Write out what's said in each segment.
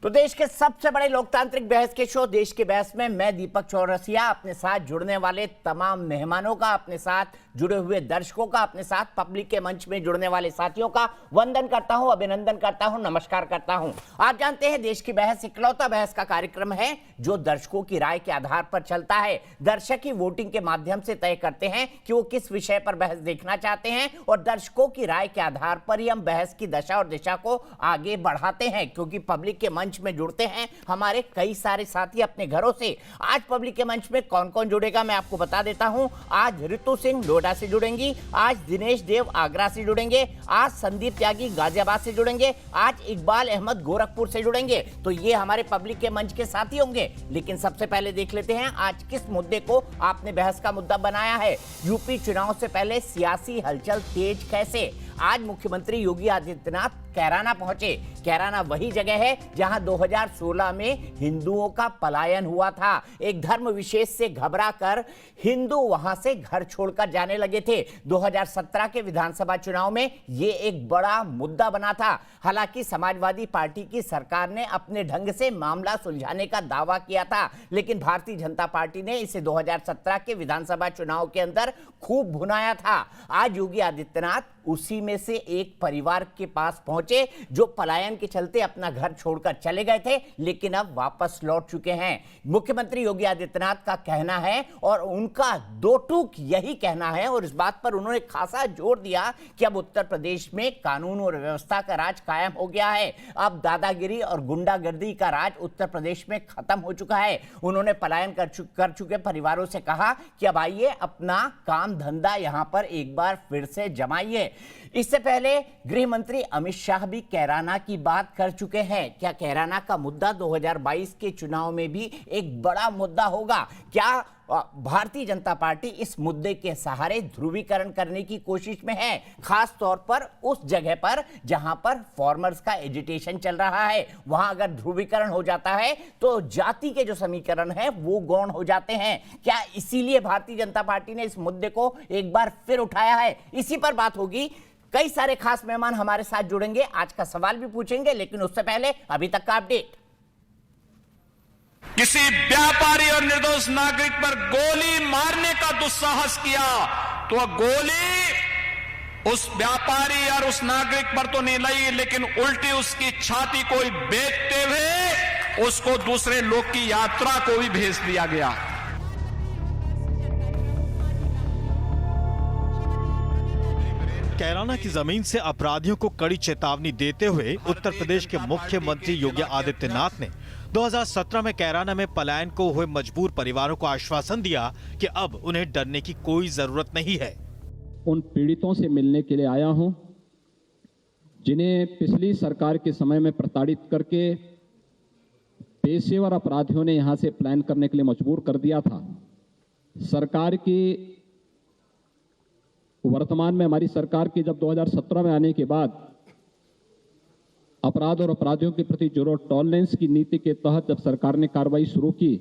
तो देश के सबसे बड़े लोकतांत्रिक बहस के शो देश की बहस में मैं दीपक चौरसिया अपने साथ जुड़ने वाले तमाम मेहमानों का, अपने साथ जुड़े हुए दर्शकों का, अपने साथ पब्लिक के मंच में जुड़ने वाले साथियों का वंदन करता हूं, अभिनंदन करता हूं, नमस्कार करता हूं। आप जानते हैं देश की बहस इकलौता बहस का कार्यक्रम है जो दर्शकों की राय के आधार पर चलता है। दर्शक ही वोटिंग के माध्यम से तय करते हैं कि वो किस विषय पर बहस देखना चाहते हैं और दर्शकों की राय के आधार पर ही हम बहस की दशा और दिशा को आगे बढ़ाते हैं। क्योंकि पब्लिक के मंच में जुड़ते हैं हमारे कई सारे साथी अपने घरों से। आज पब्लिक के मंच में कौन कौन जुड़ेगा मैं आपको बता देता हूं। आज ऋतु सिंह नोएडा से जुड़ेंगी, आज दिनेश देव आगरा से जुड़ेंगे, आज संदीप त्यागी गाजियाबाद से जुड़ेंगे, आज इकबाल अहमद गोरखपुर से जुड़ेंगे। तो ये हमारे पब्लिक के मंच के साथी होंगे। लेकिन सबसे पहले देख लेते हैं आज किस मुद्दे को आपने बहस का मुद्दा बनाया है। यूपी चुनाव से पहले सियासी हलचल तेज कैसे। आज मुख्यमंत्री योगी आदित्यनाथ कैराना पहुंचे। कैराना वही जगह है जहां 2016 में हिंदुओं का पलायन हुआ था। एक धर्म विशेष से घबराकर हिंदू वहां से घर छोड़कर जाने लगे थे। 2017 के विधानसभा चुनाव में यह एक बड़ा मुद्दा बना था। हालांकि समाजवादी पार्टी की सरकार ने अपने ढंग से मामला सुलझाने का दावा किया था, लेकिन भारतीय जनता पार्टी ने इसे 2017 के विधानसभा चुनाव के अंदर खूब भुनाया था। आज योगी आदित्यनाथ उसी में से एक परिवार के पास पहुंचे जो पलायन के चलते अपना घर छोड़कर चले गए थे, लेकिन अब वापस लौट चुके हैं। मुख्यमंत्री योगी आदित्यनाथ का कहना है और उनका दो टूक यही कहना है और इस बात पर उन्होंने खासा जोर दिया कि अब उत्तर प्रदेश में कानून और व्यवस्था का राज कायम हो गया है। अब दादागिरी और गुंडागर्दी का राज उत्तर प्रदेश में खत्म हो चुका है। उन्होंने पलायन कर चुके परिवारों से कहा कि अब आइए अपना काम धंधा यहां पर एक बार फिर से जमाइए। इससे पहले गृह मंत्री अमित शाह भी कैराना की बात कर चुके हैं। क्या कैराना का मुद्दा 2022 के चुनाव में भी एक बड़ा मुद्दा होगा? क्या भारतीय जनता पार्टी इस मुद्दे के सहारे ध्रुवीकरण करने की कोशिश में है, खास तौर पर उस जगह पर जहां पर फार्मर्स का एजिटेशन चल रहा है? वहां अगर ध्रुवीकरण हो जाता है तो जाति के जो समीकरण है वो गौण हो जाते हैं। क्या इसीलिए भारतीय जनता पार्टी ने इस मुद्दे को एक बार फिर उठाया है? इसी पर बात होगी। कई सारे खास मेहमान हमारे साथ जुड़ेंगे, आज का सवाल भी पूछेंगे, लेकिन उससे पहले अभी तक का अपडेट। किसी व्यापारी और निर्दोष नागरिक पर गोली मारने का दुस्साहस किया तो गोली उस व्यापारी और उस नागरिक पर तो नहीं लगी, लेकिन उल्टी उसकी छाती को बेचते हुए उसको दूसरे लोग की यात्रा को भी भेज दिया गया। कैराना की जमीन से अपराधियों को कड़ी चेतावनी देते हुए उत्तर प्रदेश के मुख्यमंत्री योगी आदित्यनाथ ने 2017 में कैराना में पलायन को हुए मजबूर परिवारों को आश्वासन दिया कि अब उन्हें डरने की कोई जरूरत नहीं है। उन पीड़ितों से मिलने के लिए आया हूं जिन्हें पिछली सरकार के समय में प्रताड़ित करके पेशेवर अपराधियों ने यहां से पलायन करने के लिए मजबूर कर दिया था। सरकार की वर्तमान में हमारी सरकार की जब 2017 में आने के बाद अपराध और अपराधियों के प्रति जीरो टॉलरेंस की नीति के तहत जब सरकार ने कार्रवाई शुरू की,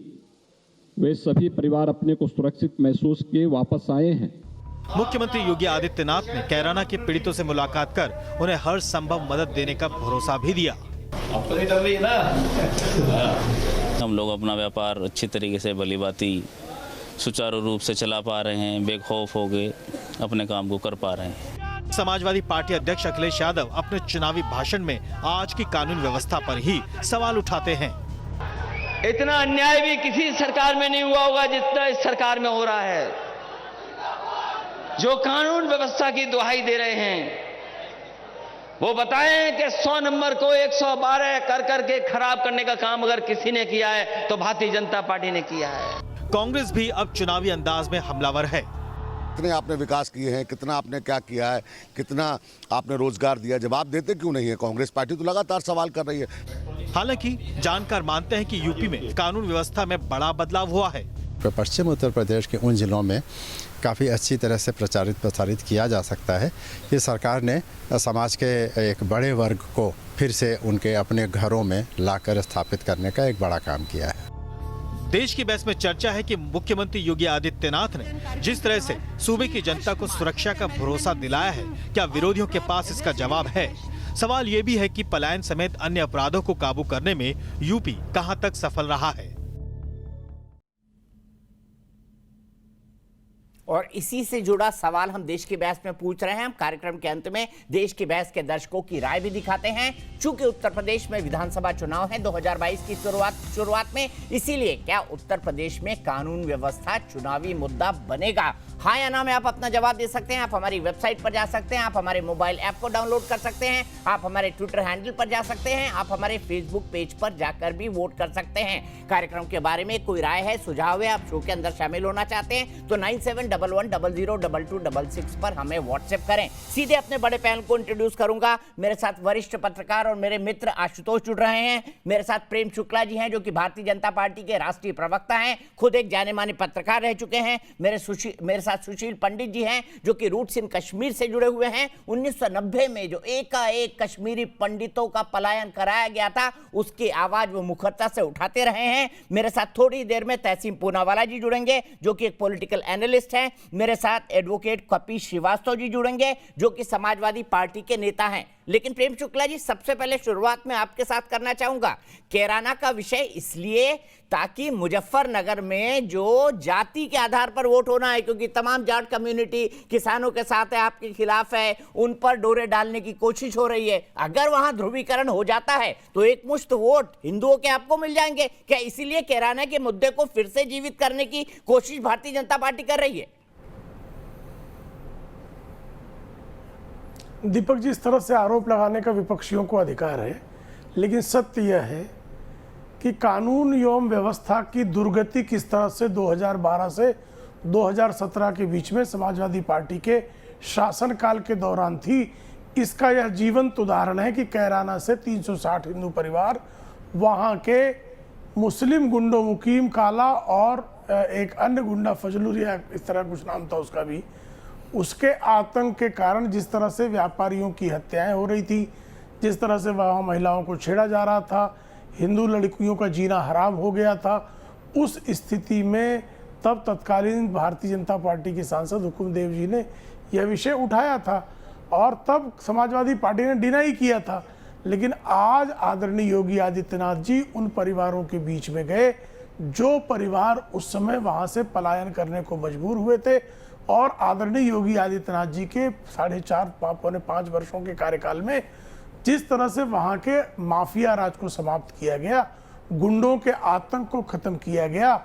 वे सभी परिवार अपने को सुरक्षित महसूस किए वापस आए हैं। मुख्यमंत्री योगी आदित्यनाथ ने कैराना के पीड़ितों से मुलाकात कर उन्हें हर संभव मदद देने का भरोसा भी दिया। अब तो नहीं डर रही ना। हम लोग अपना व्यापार अच्छी तरीके से भलीभांति सुचारू रूप से चला पा रहे हैं, बेखौफ हो गए अपने काम को कर पा रहे हैं। समाजवादी पार्टी अध्यक्ष अखिलेश यादव अपने चुनावी भाषण में आज की कानून व्यवस्था पर ही सवाल उठाते हैं। इतना अन्याय भी किसी सरकार में नहीं हुआ होगा जितना इस सरकार में हो रहा है। जो कानून व्यवस्था की दुहाई दे रहे हैं वो बताएं कि 100 नंबर को 112 कर करके खराब करने का काम अगर किसी ने किया है तो भारतीय जनता पार्टी ने किया है। कांग्रेस भी अब चुनावी अंदाज में हमलावर है। कितने आपने विकास किए हैं, कितना आपने क्या किया है, कितना आपने रोजगार दिया, जवाब देते क्यों नहीं है? कांग्रेस पार्टी तो लगातार सवाल कर रही है। हालांकि जानकार मानते हैं कि यूपी में कानून व्यवस्था में बड़ा बदलाव हुआ है। पश्चिम उत्तर प्रदेश के उन जिलों में काफ़ी अच्छी तरह से प्रसारित किया जा सकता है कि सरकार ने समाज के एक बड़े वर्ग को फिर से उनके अपने घरों में लाकर स्थापित करने का एक बड़ा काम किया है। देश की बहस में चर्चा है कि मुख्यमंत्री योगी आदित्यनाथ ने जिस तरह से सूबे की जनता को सुरक्षा का भरोसा दिलाया है, क्या विरोधियों के पास इसका जवाब है? सवाल ये भी है कि पलायन समेत अन्य अपराधों को काबू करने में यूपी कहां तक सफल रहा है। और इसी से जुड़ा सवाल हम देश की बहस में पूछ रहे हैं। हम कार्यक्रम के अंत में देश की बहस के दर्शकों की राय भी दिखाते हैं। चूंकि उत्तर प्रदेश में विधानसभा चुनाव है 2022 की शुरुआत में, इसीलिए क्या उत्तर प्रदेश में कानून व्यवस्था चुनावी मुद्दा बनेगा? हाँ या ना में आप अपना जवाब दे सकते हैं। आप हमारी वेबसाइट पर जा सकते हैं, आप हमारे मोबाइल ऐप को डाउनलोड कर सकते हैं, आप हमारे ट्विटर हैंडल पर जा सकते हैं, आप हमारे फेसबुक पेज पर जाकर भी वोट कर सकते हैं। कार्यक्रम के बारे में कोई राय है, सुझाव है, आप शो के अंदर शामिल होना चाहते हैं तो 9711002266 पर हमें व्हाट्सएप करें। सीधे अपने बड़े पैनल को इंट्रोड्यूस करूंगा। मेरे साथ वरिष्ठ पत्रकार और मेरे मित्र आशुतोष जुड़ रहे हैं। मेरे साथ प्रेम शुक्ला जी हैं जो कि भारतीय जनता पार्टी के राष्ट्रीय प्रवक्ता हैं, खुद एक जाने माने पत्रकार रह चुके हैं। मेरे साथ सुशील पंडित जी हैं जो कि रूट्स इन कश्मीर से जुड़े हुए हैं। 1990 में जो एकाएक कश्मीरी पंडितों का पलायन कराया गया था उसकी आवाज वो मुखरता से उठाते रहे हैं। मेरे साथ थोड़ी देर में तहसीन पूनावाला जी जुड़ेंगे जो कि एक पॉलिटिकल एनालिस्ट हैं। मेरे साथ एडवोकेट कपिश श्रीवास्तव जी जुड़ेंगे जो कि समाजवादी पार्टी के नेता हैं। लेकिन प्रेम शुक्ला जी, सबसे पहले शुरुआत में आपके साथ करना चाहूंगा कैराना का विषय, इसलिए ताकि मुजफ्फरनगर में जो जाति के आधार पर वोट होना है, क्योंकि तमाम जाट कम्युनिटी किसानों के साथ है, आपके खिलाफ है, उन पर डोरे डालने की कोशिश हो रही है। अगर वहां ध्रुवीकरण हो जाता है तो एक मुश्त वोट हिंदुओं के आपको मिल जाएंगे। क्या इसीलिए कैराना के मुद्दे को फिर से जीवित करने की कोशिश भारतीय जनता पार्टी कर रही है? दीपक जी, इस तरह से आरोप लगाने का विपक्षियों को अधिकार है, लेकिन सत्य यह है कि कानून एवं व्यवस्था की दुर्गति किस तरह से 2012 से 2017 के बीच में समाजवादी पार्टी के शासनकाल के दौरान थी, इसका यह जीवंत उदाहरण है कि कैराना से 360 हिंदू परिवार वहाँ के मुस्लिम गुंडों मुकीम काला और एक अन्य गुंडा फजलुरिया, इस तरह कुछ नाम था उसका भी, उसके आतंक के कारण जिस तरह से व्यापारियों की हत्याएं हो रही थी, जिस तरह से वहाँ महिलाओं को छेड़ा जा रहा था, हिंदू लड़कियों का जीना हराम हो गया था, उस स्थिति में तब तत्कालीन भारतीय जनता पार्टी के सांसद हुकुमदेव जी ने यह विषय उठाया था और तब समाजवादी पार्टी ने डिनाई किया था। लेकिन आज आदरणीय योगी आदित्यनाथ जी उन परिवारों के बीच में गए जो परिवार उस समय वहाँ से पलायन करने को मजबूर हुए थे, और आदरणीय योगी आदित्यनाथ जी के 4.5-5 वर्षों के कार्यकाल में जिस तरह से वहाँ के माफिया राज को समाप्त किया गया, गुंडों के आतंक को खत्म किया गया,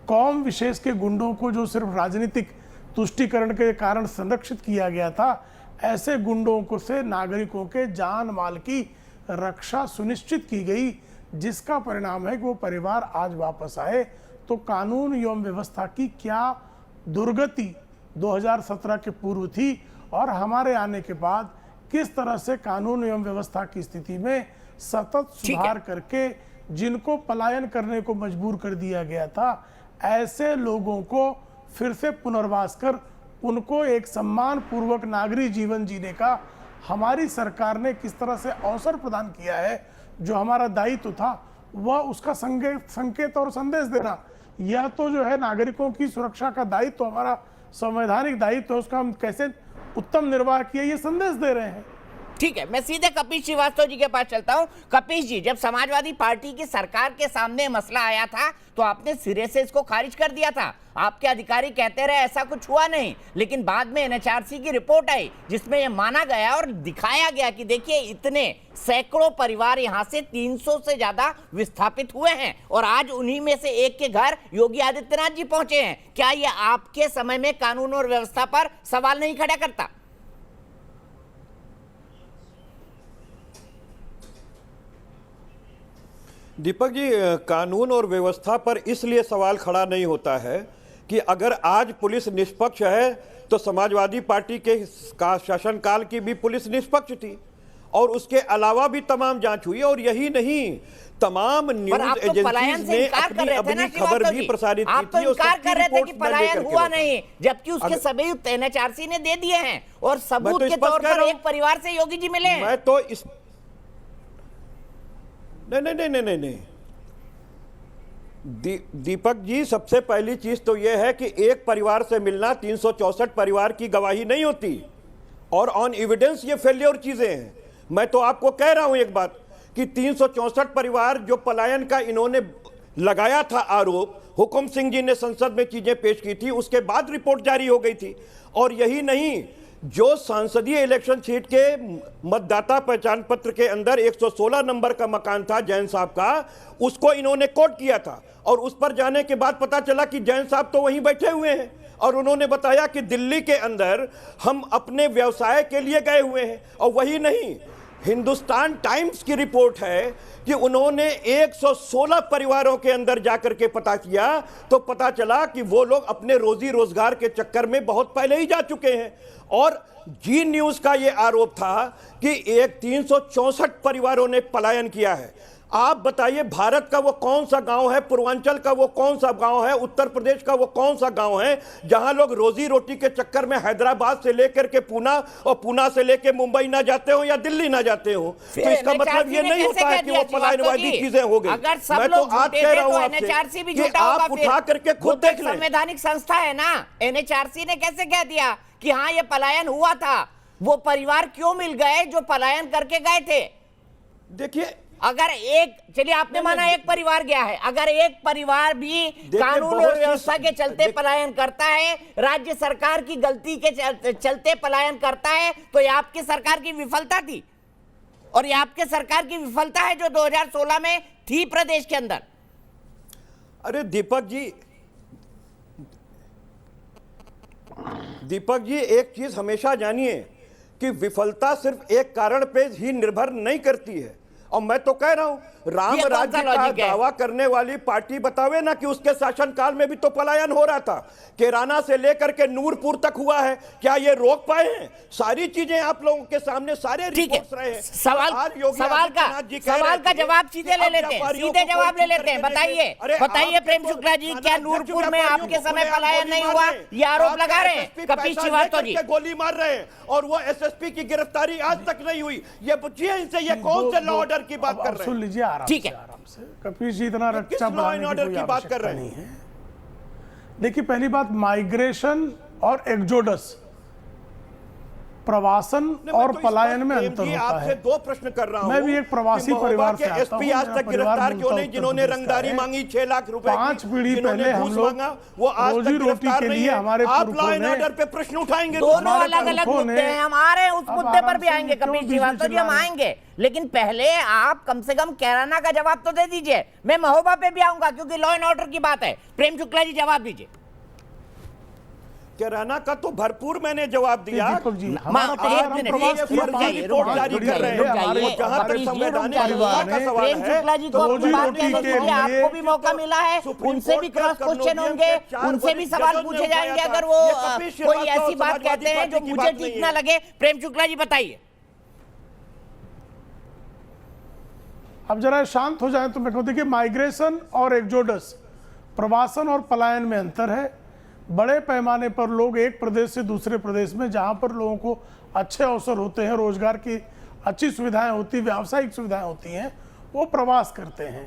कौम विशेष के गुंडों को जो सिर्फ राजनीतिक तुष्टीकरण के कारण संरक्षित किया गया था, ऐसे गुंडों को से नागरिकों के जान माल की रक्षा सुनिश्चित की गई, जिसका परिणाम है कि वो परिवार आज वापस आए। तो कानून एवं व्यवस्था की क्या दुर्गति 2017 के पूर्व थी और हमारे आने के बाद किस तरह से कानून एवं व्यवस्था की स्थिति में सतत सुधार करके जिनको पलायन करने को मजबूर कर दिया गया था, ऐसे लोगों को फिर से पुनर्वास कर उनको एक सम्मान पूर्वक नागरिक जीवन जीने का हमारी सरकार ने किस तरह से अवसर प्रदान किया है। जो हमारा दायित्व था वह उसका संकेत और संदेश देना, यह तो जो है नागरिकों की सुरक्षा का दायित्व, हमारा संवैधानिक दायित्व है, उसका हम कैसे उत्तम निर्वाह किए ये संदेश दे रहे हैं। ठीक है, मैं सीधे कपिश श्रीवास्तव जी के पास चलता हूं। कपिश जी, जब समाजवादी पार्टी की सरकार के सामने मसला आया था तो आपने सिरे से इसको खारिज कर दिया था। आपके अधिकारी कहते रहे ऐसा कुछ हुआ नहीं, लेकिन बाद में एनएचआरसी की रिपोर्ट आई जिसमें यह माना गया और दिखाया गया कि देखिए इतने सैकड़ों परिवार यहां से 300 से ज्यादा विस्थापित हुए हैं और आज उन्हीं में से एक के घर योगी आदित्यनाथ जी पहुंचे हैं। क्या यह आपके समय में कानून और व्यवस्था पर सवाल नहीं खड़ा करता? दीपक जी, कानून और व्यवस्था पर इसलिए सवाल खड़ा नहीं होता है कि अगर आज पुलिस निष्पक्ष है तो समाजवादी पार्टी के शासनकाल की भी पुलिस निष्पक्ष थी और उसके अलावा भी तमाम जांच हुई। और यही नहीं, तमाम न्यूज एजेंसीज ने अपनी खबर भी प्रसारित की थी। इनकार कर रहे थे कि पलायन हुआ नहीं, जबकि उसके सबूत एनएचआरसी ने दे दिए हैं और सबूत के तौर पर एक परिवार से योगी जी मिले हैं। मैं तो इस नहीं, दीपक जी, सबसे पहली चीज तो यह है कि एक परिवार से मिलना 364 परिवार की गवाही नहीं होती और ऑन एविडेंस ये फेल्योर चीजें हैं। मैं तो आपको कह रहा हूं एक बात कि 364 परिवार जो पलायन का इन्होंने लगाया था आरोप, हुकुम सिंह जी ने संसद में चीजें पेश की थी, उसके बाद रिपोर्ट जारी हो गई थी। और यही नहीं, जो संसदीय इलेक्शन सीट के मतदाता पहचान पत्र के अंदर 116 नंबर का मकान था जैन साहब का, उसको इन्होंने कोट किया था। और उस पर जाने के बाद पता चला कि जैन साहब तो वहीं बैठे हुए हैं और उन्होंने बताया कि दिल्ली के अंदर हम अपने व्यवसाय के लिए गए हुए हैं। और वही नहीं, हिंदुस्तान टाइम्स की रिपोर्ट है कि उन्होंने 116 परिवारों के अंदर जाकर के पता किया तो पता चला कि वो लोग अपने रोजी रोजगार के चक्कर में बहुत पहले ही जा चुके हैं। और जी न्यूज का ये आरोप था कि 364 परिवारों ने पलायन किया है। आप बताइए, भारत का वो कौन सा गांव है, पूर्वांचल का वो कौन सा गांव है, उत्तर प्रदेश का वो कौन सा गांव है जहां लोग रोजी रोटी के चक्कर में हैदराबाद से लेकर के पूना और पूना से लेकर मुंबई ना जाते हो या दिल्ली ना जाते हो? तो इसका मतलब ये नहीं होता है कि वो पलायनवादी चीजें हो गई। मैं तो आज कह रहा हूं आपसे कि आप उठा करके खुद देख लें। संवैधानिक संस्था है ना, एनएचआरसी ने कैसे कह दिया कि हाँ ये पलायन हुआ था? वो परिवार क्यों मिल गए जो पलायन करके गए थे? देखिए, अगर एक, चलिए आपने माना एक परिवार गया है, अगर एक परिवार भी कानून और व्यवस्था के चलते पलायन करता है, राज्य सरकार की गलती के चलते पलायन करता है, तो ये आपकी सरकार की विफलता थी। और ये आपके सरकार की विफलता है जो 2016 में थी प्रदेश के अंदर। अरे दीपक जी एक चीज हमेशा जानिए कि विफलता सिर्फ एक कारण पे ही निर्भर नहीं करती है। और मैं तो कह रहा हूं, राम राज्य का दावा करने वाली पार्टी बतावे ना कि उसके शासनकाल में भी तो पलायन हो रहा था। केराना से लेकर के नूरपुर तक हुआ है, क्या ये रोक पाए हैं? सारी चीजें आप लोगों के सामने सारे रिपोर्ट्स रहे हैं। सवाल का जवाब सीधे ले लेते हैं, सीधे जवाब ले लेते हैं। बताइए प्रेम शुक्ला जी, क्या नूरपुर में आपके समय पलायन नहीं हुआ? ये आरोप लगा रहे हैं कपिल श्रीवास्तव जी। गोली मार रहे हैं और वो एसएसपी की गिरफ्तारी आज तक नहीं हुई। ये पूछिए इनसे, ये कौन से लॉ ऑर्डर की बात कर रहे हैं? सुन लीजिए ठीक है, आराम से। कपिल जी इतना रक्षा ऑर्डर की बात कर रहे हैं? देखिए, पहली बात, माइग्रेशन और एक्सोडस, प्रवासन और पलायन में अंतर होता है। आपसे दो प्रश्न कर रहा हूं। मैं भी एक प्रवासी परिवार से आता हूं। एसपी आज तक गिरफ्तार क्यों नहीं, जिन्होंने रंगदारी मांगी 6 लाख रुपए की? 5 पीढ़ी पहले हम लोग वो आज तक गिरफ्तार नहीं है। हमारे आप लॉ एंड ऑर्डर पे प्रश्न उठाएंगे? दोनों अलग अलग मुद्दे हैं, हम आ रहे हैं, उस मुद्दे पर भी आएंगे कपिल श्रीवास्तव जी, हम आएंगे। लेकिन पहले आप कम से कम कैराना का जवाब तो दे दीजिए। मैं महोबा पे भी आऊंगा क्योंकि लॉ एंड ऑर्डर की बात है। प्रेम शुक्ला जी जवाब दीजिए। कैराना का तो भरपूर मैंने जवाब दिया। एक मिनट, रिपोर्ट जारी कर रहे हैं जहां पर संवैधानिक का सवाल है। शुक्ला जी को आपको भी मौका मिला है, उनसे भी क्रॉस क्वेश्चन होंगे, उनसे भी सवाल पूछे जाएंगे अगर वो कोई ऐसी बात कहते हैं जो मुझे ठीक ना लगे। प्रेम शुक्ला जी बताइए। अब जरा शांत हो जाए तो मैं कहूँ, देखिए, माइग्रेशन और एक्सोडस, प्रवासन और पलायन में अंतर है। बड़े पैमाने पर लोग एक प्रदेश से दूसरे प्रदेश में, जहाँ पर लोगों को अच्छे अवसर होते हैं, रोजगार की अच्छी सुविधाएं होती, व्यावसायिक सुविधाएं होती हैं, वो प्रवास करते हैं।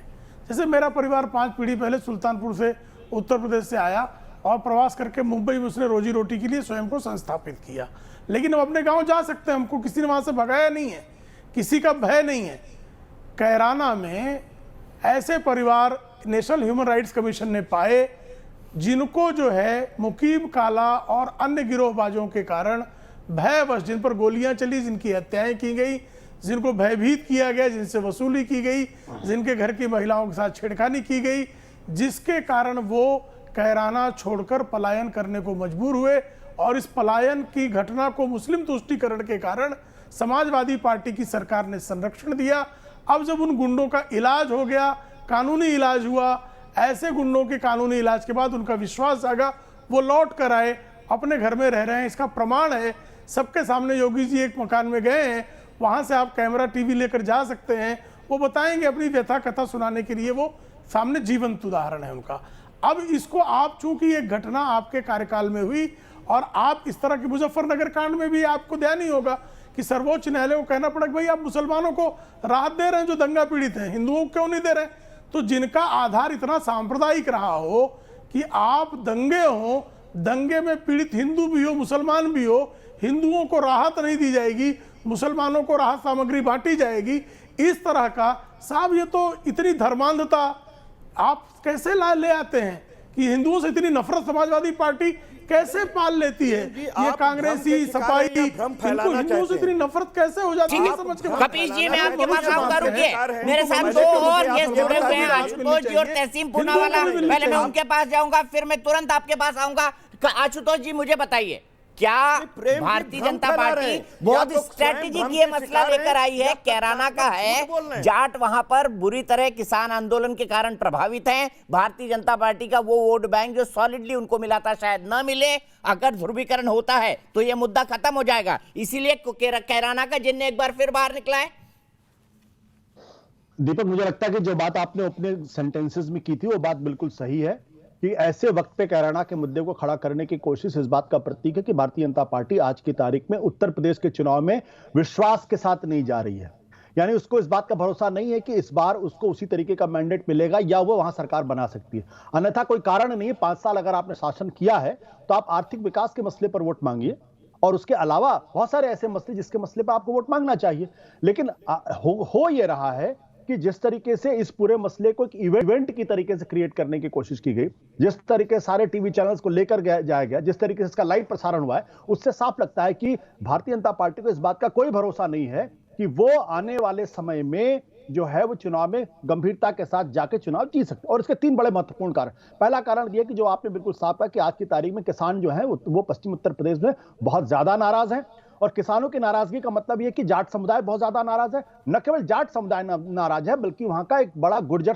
जैसे मेरा परिवार 5 पीढ़ी पहले सुल्तानपुर से उत्तर प्रदेश से आया और प्रवास करके मुंबई में उसने रोजी रोटी के लिए स्वयं को संस्थापित किया। लेकिन हम अपने गाँव जा सकते हैं, हमको किसी ने वहाँ से भगाया नहीं है, किसी का भय नहीं है। कैराना में ऐसे परिवार नेशनल ह्यूमन राइट्स कमीशन ने पाए जिनको जो है मुकीम काला और अन्य गिरोहबाजों के कारण भयवश, जिन पर गोलियां चली, जिनकी हत्याएं की गई, जिनको भयभीत किया गया, जिनसे वसूली की गई, जिनके घर की महिलाओं के साथ छेड़खानी की गई, जिसके कारण वो कैराना छोड़कर पलायन करने को मजबूर हुए। और इस पलायन की घटना को मुस्लिम तुष्टीकरण के कारण समाजवादी पार्टी की सरकार ने संरक्षण दिया। अब जब उन गुंडों का इलाज हो गया, कानूनी इलाज हुआ, ऐसे गुंडों के कानूनी इलाज के बाद उनका विश्वास जागा, वो लौट कर आए, अपने घर में रह रहे हैं। इसका प्रमाण है सबके सामने। योगी जी एक मकान में गए हैं, वहां से आप कैमरा टीवी लेकर जा सकते हैं, वो बताएंगे अपनी व्यथा कथा सुनाने के लिए, वो सामने जीवंत उदाहरण है उनका। अब इसको आप, चूंकि ये घटना आपके कार्यकाल में हुई और आप इस तरह की, मुजफ्फरनगर कांड में भी आपको ध्यान ही होगा कि सर्वोच्च न्यायालय को कहना पड़ा कि भाई आप मुसलमानों को राहत दे रहे हैं जो दंगा पीड़ित हैं, हिंदुओं को क्यों नहीं दे रहे? तो जिनका आधार इतना सांप्रदायिक रहा हो कि आप दंगे हो, दंगे में पीड़ित हिंदू भी हो, मुसलमान भी हो, हिंदुओं को राहत नहीं दी जाएगी, मुसलमानों को राहत सामग्री बांटी जाएगी, इस तरह का। साहब ये तो इतनी धर्मांधता आप कैसे ले आते हैं कि हिंदुओं से इतनी नफरत समाजवादी पार्टी कैसे पाल लेती है? ये कांग्रेसी सपाई इनको हिंदुओं से इतनी नफरत कैसे हो जाती है? समझ के कपीश जी, मैं आपके पास आऊंगा, रुकिए। मेरे साथ दो और गेस्ट जुड़े हुए हैं, आशुतोष जी और तहसीम पूनावाला। पहले मैं उनके पास जाऊंगा, फिर मैं तुरंत आपके पास आऊंगा। आशुतोष जी, मुझे बताइए, क्या भारतीय जनता पार्टी बहुत स्ट्रेटेजिक ये मसला लेकर आई है? कैराना का है, जाट वहां पर बुरी तरह किसान आंदोलन के कारण प्रभावित हैं। भारतीय जनता पार्टी का वो वोट बैंक जो सॉलिडली उनको मिला था शायद न मिले। अगर ध्रुवीकरण होता है तो ये मुद्दा खत्म हो जाएगा, इसीलिए कैराना का जिन्न एक बार फिर बाहर निकला है। दीपक, मुझे लगता है कि जो बात आपने अपने सेंटेंसेस में की थी वो बात बिल्कुल सही है कि ऐसे वक्त पे कैराना के मुद्दे को खड़ा करने की कोशिश इस बात का प्रतीक है कि भारतीय जनता पार्टी आज की तारीख में उत्तर प्रदेश के चुनाव में विश्वास के साथ नहीं जा रही है। यानी उसको इस बात का भरोसा नहीं है कि इस बार उसको उसी तरीके का मैंडेट मिलेगा या वो वहां सरकार बना सकती है। अन्यथा कोई कारण नहीं है। 5 साल अगर आपने शासन किया है तो आप आर्थिक विकास के मसले पर वोट मांगिए, और उसके अलावा बहुत सारे ऐसे मसले जिसके मसले पर आपको वोट मांगना चाहिए। लेकिन हो ये रहा है कि जिस तरीके से इस पूरे मसले को एक इवेंट की तरीके से क्रिएट करने की कोशिश की गई, जिस तरीके सारे टीवी चैनल्स को लेकर जाया गया, जिस तरीके से इसका लाइव प्रसारण हुआ है, उससे साफ लगता है कि भारतीय जनता पार्टी को इस बात का कोई भरोसा नहीं है कि वो आने वाले समय में जो है वो चुनाव में गंभीरता के साथ जाके चुनाव जीत सकते। और इसके 3 बड़े महत्वपूर्ण कारण। पहला कारण यह कि जो आपने बिल्कुल साफ कहा कि आज की तारीख में किसान जो है वो पश्चिम उत्तर प्रदेश में बहुत ज्यादा नाराज हैं। और किसानों की नाराजगी का मतलब यह कि जाट समुदाय बहुत ज्यादा नाराज है। न केवल जाट समुदाय नाराज है, बल्कि वहां का एक बड़ा गुर्जर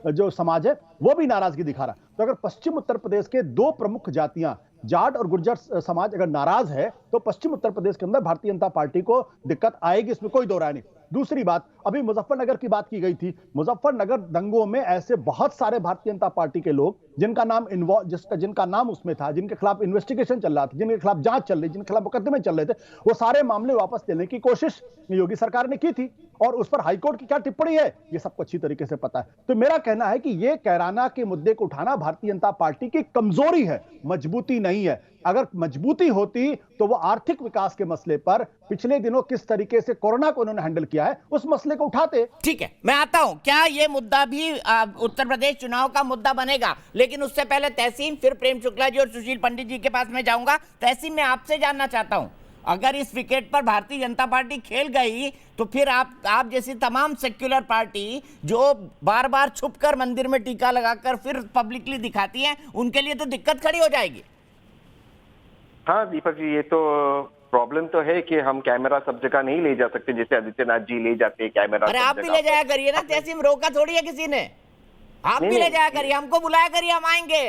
जो समाज है वो भी नाराजगी दिखा रहा है। तो अगर पश्चिम उत्तर प्रदेश के 2 प्रमुख जातियां जाट और गुर्जर समाज अगर नाराज है तो पश्चिम उत्तर प्रदेश के अंदर भारतीय जनता पार्टी को दिक्कत आएगी, इसमें कोई दो राय नहीं। दूसरी बात, अभी मुजफ्फरनगर की बात की गई थी। मुजफ्फरनगर दंगों में ऐसे बहुत सारे भारतीय जनता पार्टी के लोग जिनका नाम उसमें था, जिनके खिलाफ इन्वेस्टिगेशन चल रहा था, जिनके खिलाफ जांच चल रही, जिनके खिलाफ मुकदमे चल रहे थे, वो सारे मामले वापस लेने की कोशिश योगी सरकार ने की थी। और उस पर हाईकोर्ट की क्या टिप्पणी है ये सबको अच्छी तरीके से पता है। तो मेरा कहना है कि ये कैराना के मुद्दे को उठाना भारतीय जनता पार्टी की कमजोरी है, मजबूती नहीं है। अगर मजबूती होती तो वो आर्थिक विकास के मसले पर पिछले दिनों किस तरीके से कोरोना को उन्होंने हैंडल किया है उस मसले को उठाते। ठीक है, मैं आता हूं। क्या ये मुद्दा भी उत्तर प्रदेश चुनाव का मुद्दा बनेगा? लेकिन उससे पहले तहसीन, फिर प्रेम शुक्ला जी और सुशील पंडित जी के पास मैं जाऊंगा। तहसीन, मैं आपसे जानना चाहता हूं, अगर इस विकेट पर भारतीय जनता पार्टी खेल गई तो फिर आप जैसी तमाम सेक्युलर पार्टी जो बार बार छुपकर मंदिर में टीका लगाकर फिर पब्लिकली दिखाती हैं, उनके लिए तो दिक्कत खड़ी हो जाएगी। हाँ दीपक जी, ये तो प्रॉब्लम तो है कि हम कैमरा सब जगह नहीं ले जा सकते, जैसे आदित्यनाथ जी ले जाते हैं कैमरा। अरे आप भी ले जाया करिए ना तहसीन, रोका थोड़ी है किसी ने। आप भी ले जाया करिए, हमको बुलाया करिए, हम आएंगे।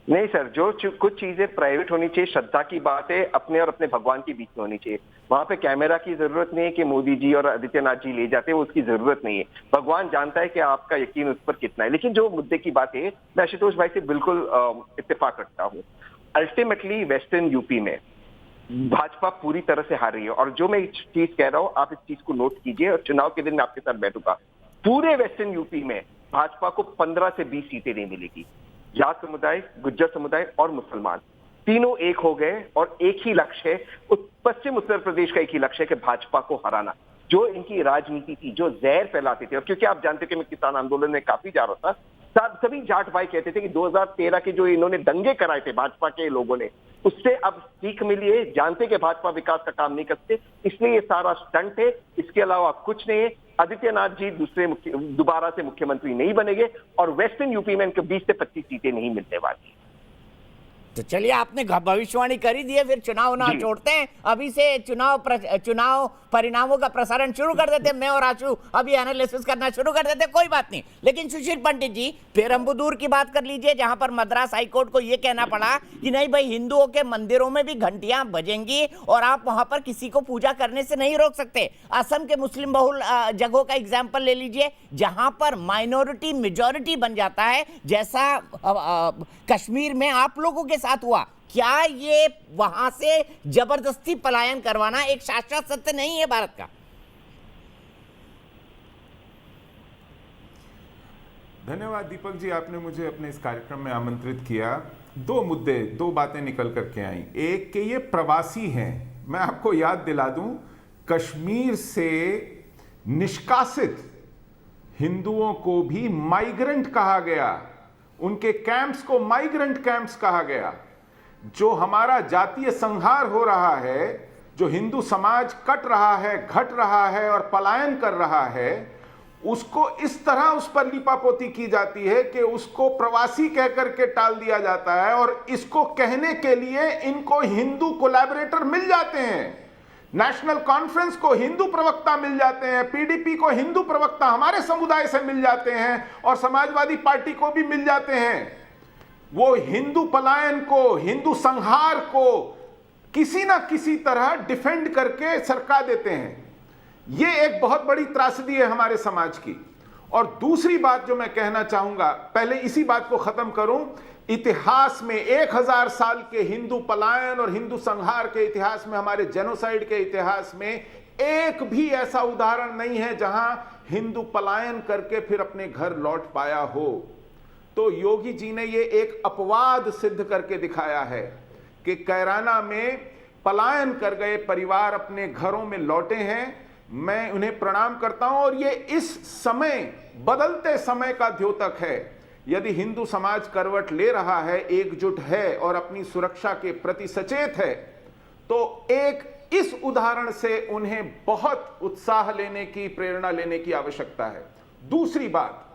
नहीं सर, जो कुछ चीजें प्राइवेट होनी चाहिए, श्रद्धा की बात है, अपने और अपने भगवान के बीच में होनी चाहिए। वहां पे कैमरा की जरूरत नहीं है कि मोदी जी और आदित्यनाथ जी ले जाते हैं, उसकी जरूरत नहीं है। भगवान जानता है कि आपका यकीन उस पर कितना है। लेकिन जो मुद्दे की बात है, मैं आशुतोष भाई से बिल्कुल इत्तेफाक रखता हूँ। अल्टीमेटली वेस्टर्न यूपी में भाजपा पूरी तरह से हार रही है। और जो मैं एक चीज कह रहा हूँ, आप इस चीज को नोट कीजिए और चुनाव के दिन मैं आपके साथ बैठूंगा। पूरे वेस्टर्न यूपी में भाजपा को 15 से 20 सीटें नहीं मिलेगी। जाट समुदाय, गुज्जर समुदाय और मुसलमान तीनों एक हो गए और एक ही लक्ष्य है, पश्चिम उत्तर प्रदेश का एक ही लक्ष्य है कि भाजपा को हराना। जो इनकी राजनीति थी, जो जहर फैलाते थे, और क्योंकि आप जानते कि मैं किसान आंदोलन में काफी जा रहा था, सभी जाट भाई कहते थे कि 2013 के जो इन्होंने दंगे कराए थे भाजपा के लोगों ने, उससे अब सीख मिली है, जानते कि भाजपा विकास का काम नहीं करते, इसलिए ये सारा स्टंट है, इसके अलावा कुछ नहीं है। आदित्यनाथ जी दोबारा से मुख्यमंत्री नहीं बनेंगे और वेस्टर्न यूपी में इनको 20 से 25 सीटें नहीं मिलने वाली। तो चलिए, आपने भविष्यवाणी करी दी है, फिर चुनाव ना छोड़ते हैं, अभी से चुनाव परिणामों का प्रसारण शुरू कर देते। मैं और आशु अभी एनालिसिस करना शुरू कर देते, कोई बात नहीं। लेकिन सुशील पंडित जी, पेरम्बुदूर की बात कर लीजिए, जहां पर मद्रास हाईकोर्ट को यह कहना पड़ा कि नहीं भाई, हिंदुओं के मंदिरों में भी घंटियां बजेंगी और आप वहां पर किसी को पूजा करने से नहीं रोक सकते। असम के मुस्लिम बहुल जगहों का एग्जाम्पल ले लीजिए, जहां पर माइनॉरिटी मेजॉरिटी बन जाता है, जैसा कश्मीर में आप लोगों के साथ हुआ। क्या ये वहां से जबरदस्ती पलायन करवाना एक शाश्वत सत्य नहीं है भारत का? धन्यवाद दीपक जी, आपने मुझे अपने इस कार्यक्रम में आमंत्रित किया। 2 बातें निकल करके आई। एक कि ये प्रवासी हैं, मैं आपको याद दिला दूं, कश्मीर से निष्कासित हिंदुओं को भी माइग्रेंट कहा गया, उनके कैंप्स को माइग्रेंट कैंप्स कहा गया। जो हमारा जातीय संहार हो रहा है, जो हिंदू समाज कट रहा है, घट रहा है और पलायन कर रहा है, उसको इस तरह उस पर लिपापोती की जाती है कि उसको प्रवासी कह करके टाल दिया जाता है, और इसको कहने के लिए इनको हिंदू कोलैबोरेटर मिल जाते हैं। नेशनल कॉन्फ्रेंस को हिंदू प्रवक्ता मिल जाते हैं, पीडीपी को हिंदू प्रवक्ता हमारे समुदाय से मिल जाते हैं, और समाजवादी पार्टी को भी मिल जाते हैं। वो हिंदू पलायन को, हिंदू संहार को किसी ना किसी तरह डिफेंड करके सरका देते हैं। ये एक बहुत बड़ी त्रासदी है हमारे समाज की। और दूसरी बात जो मैं कहना चाहूंगा, पहले इसी बात को खत्म करूं, इतिहास में 1000 साल के हिंदू पलायन और हिंदू संहार के इतिहास में, हमारे जेनोसाइड के इतिहास में एक भी ऐसा उदाहरण नहीं है जहां हिंदू पलायन करके फिर अपने घर लौट पाया हो। तो योगी जी ने ये एक अपवाद सिद्ध करके दिखाया है कि कैराना में पलायन कर गए परिवार अपने घरों में लौटे हैं। मैं उन्हें प्रणाम करता हूं, और ये इस समय, बदलते समय का द्योतक है। यदि हिंदू समाज करवट ले रहा है, एकजुट है और अपनी सुरक्षा के प्रति सचेत है, तो एक इस उदाहरण से उन्हें बहुत उत्साह लेने की, प्रेरणा लेने की आवश्यकता है। दूसरी बात,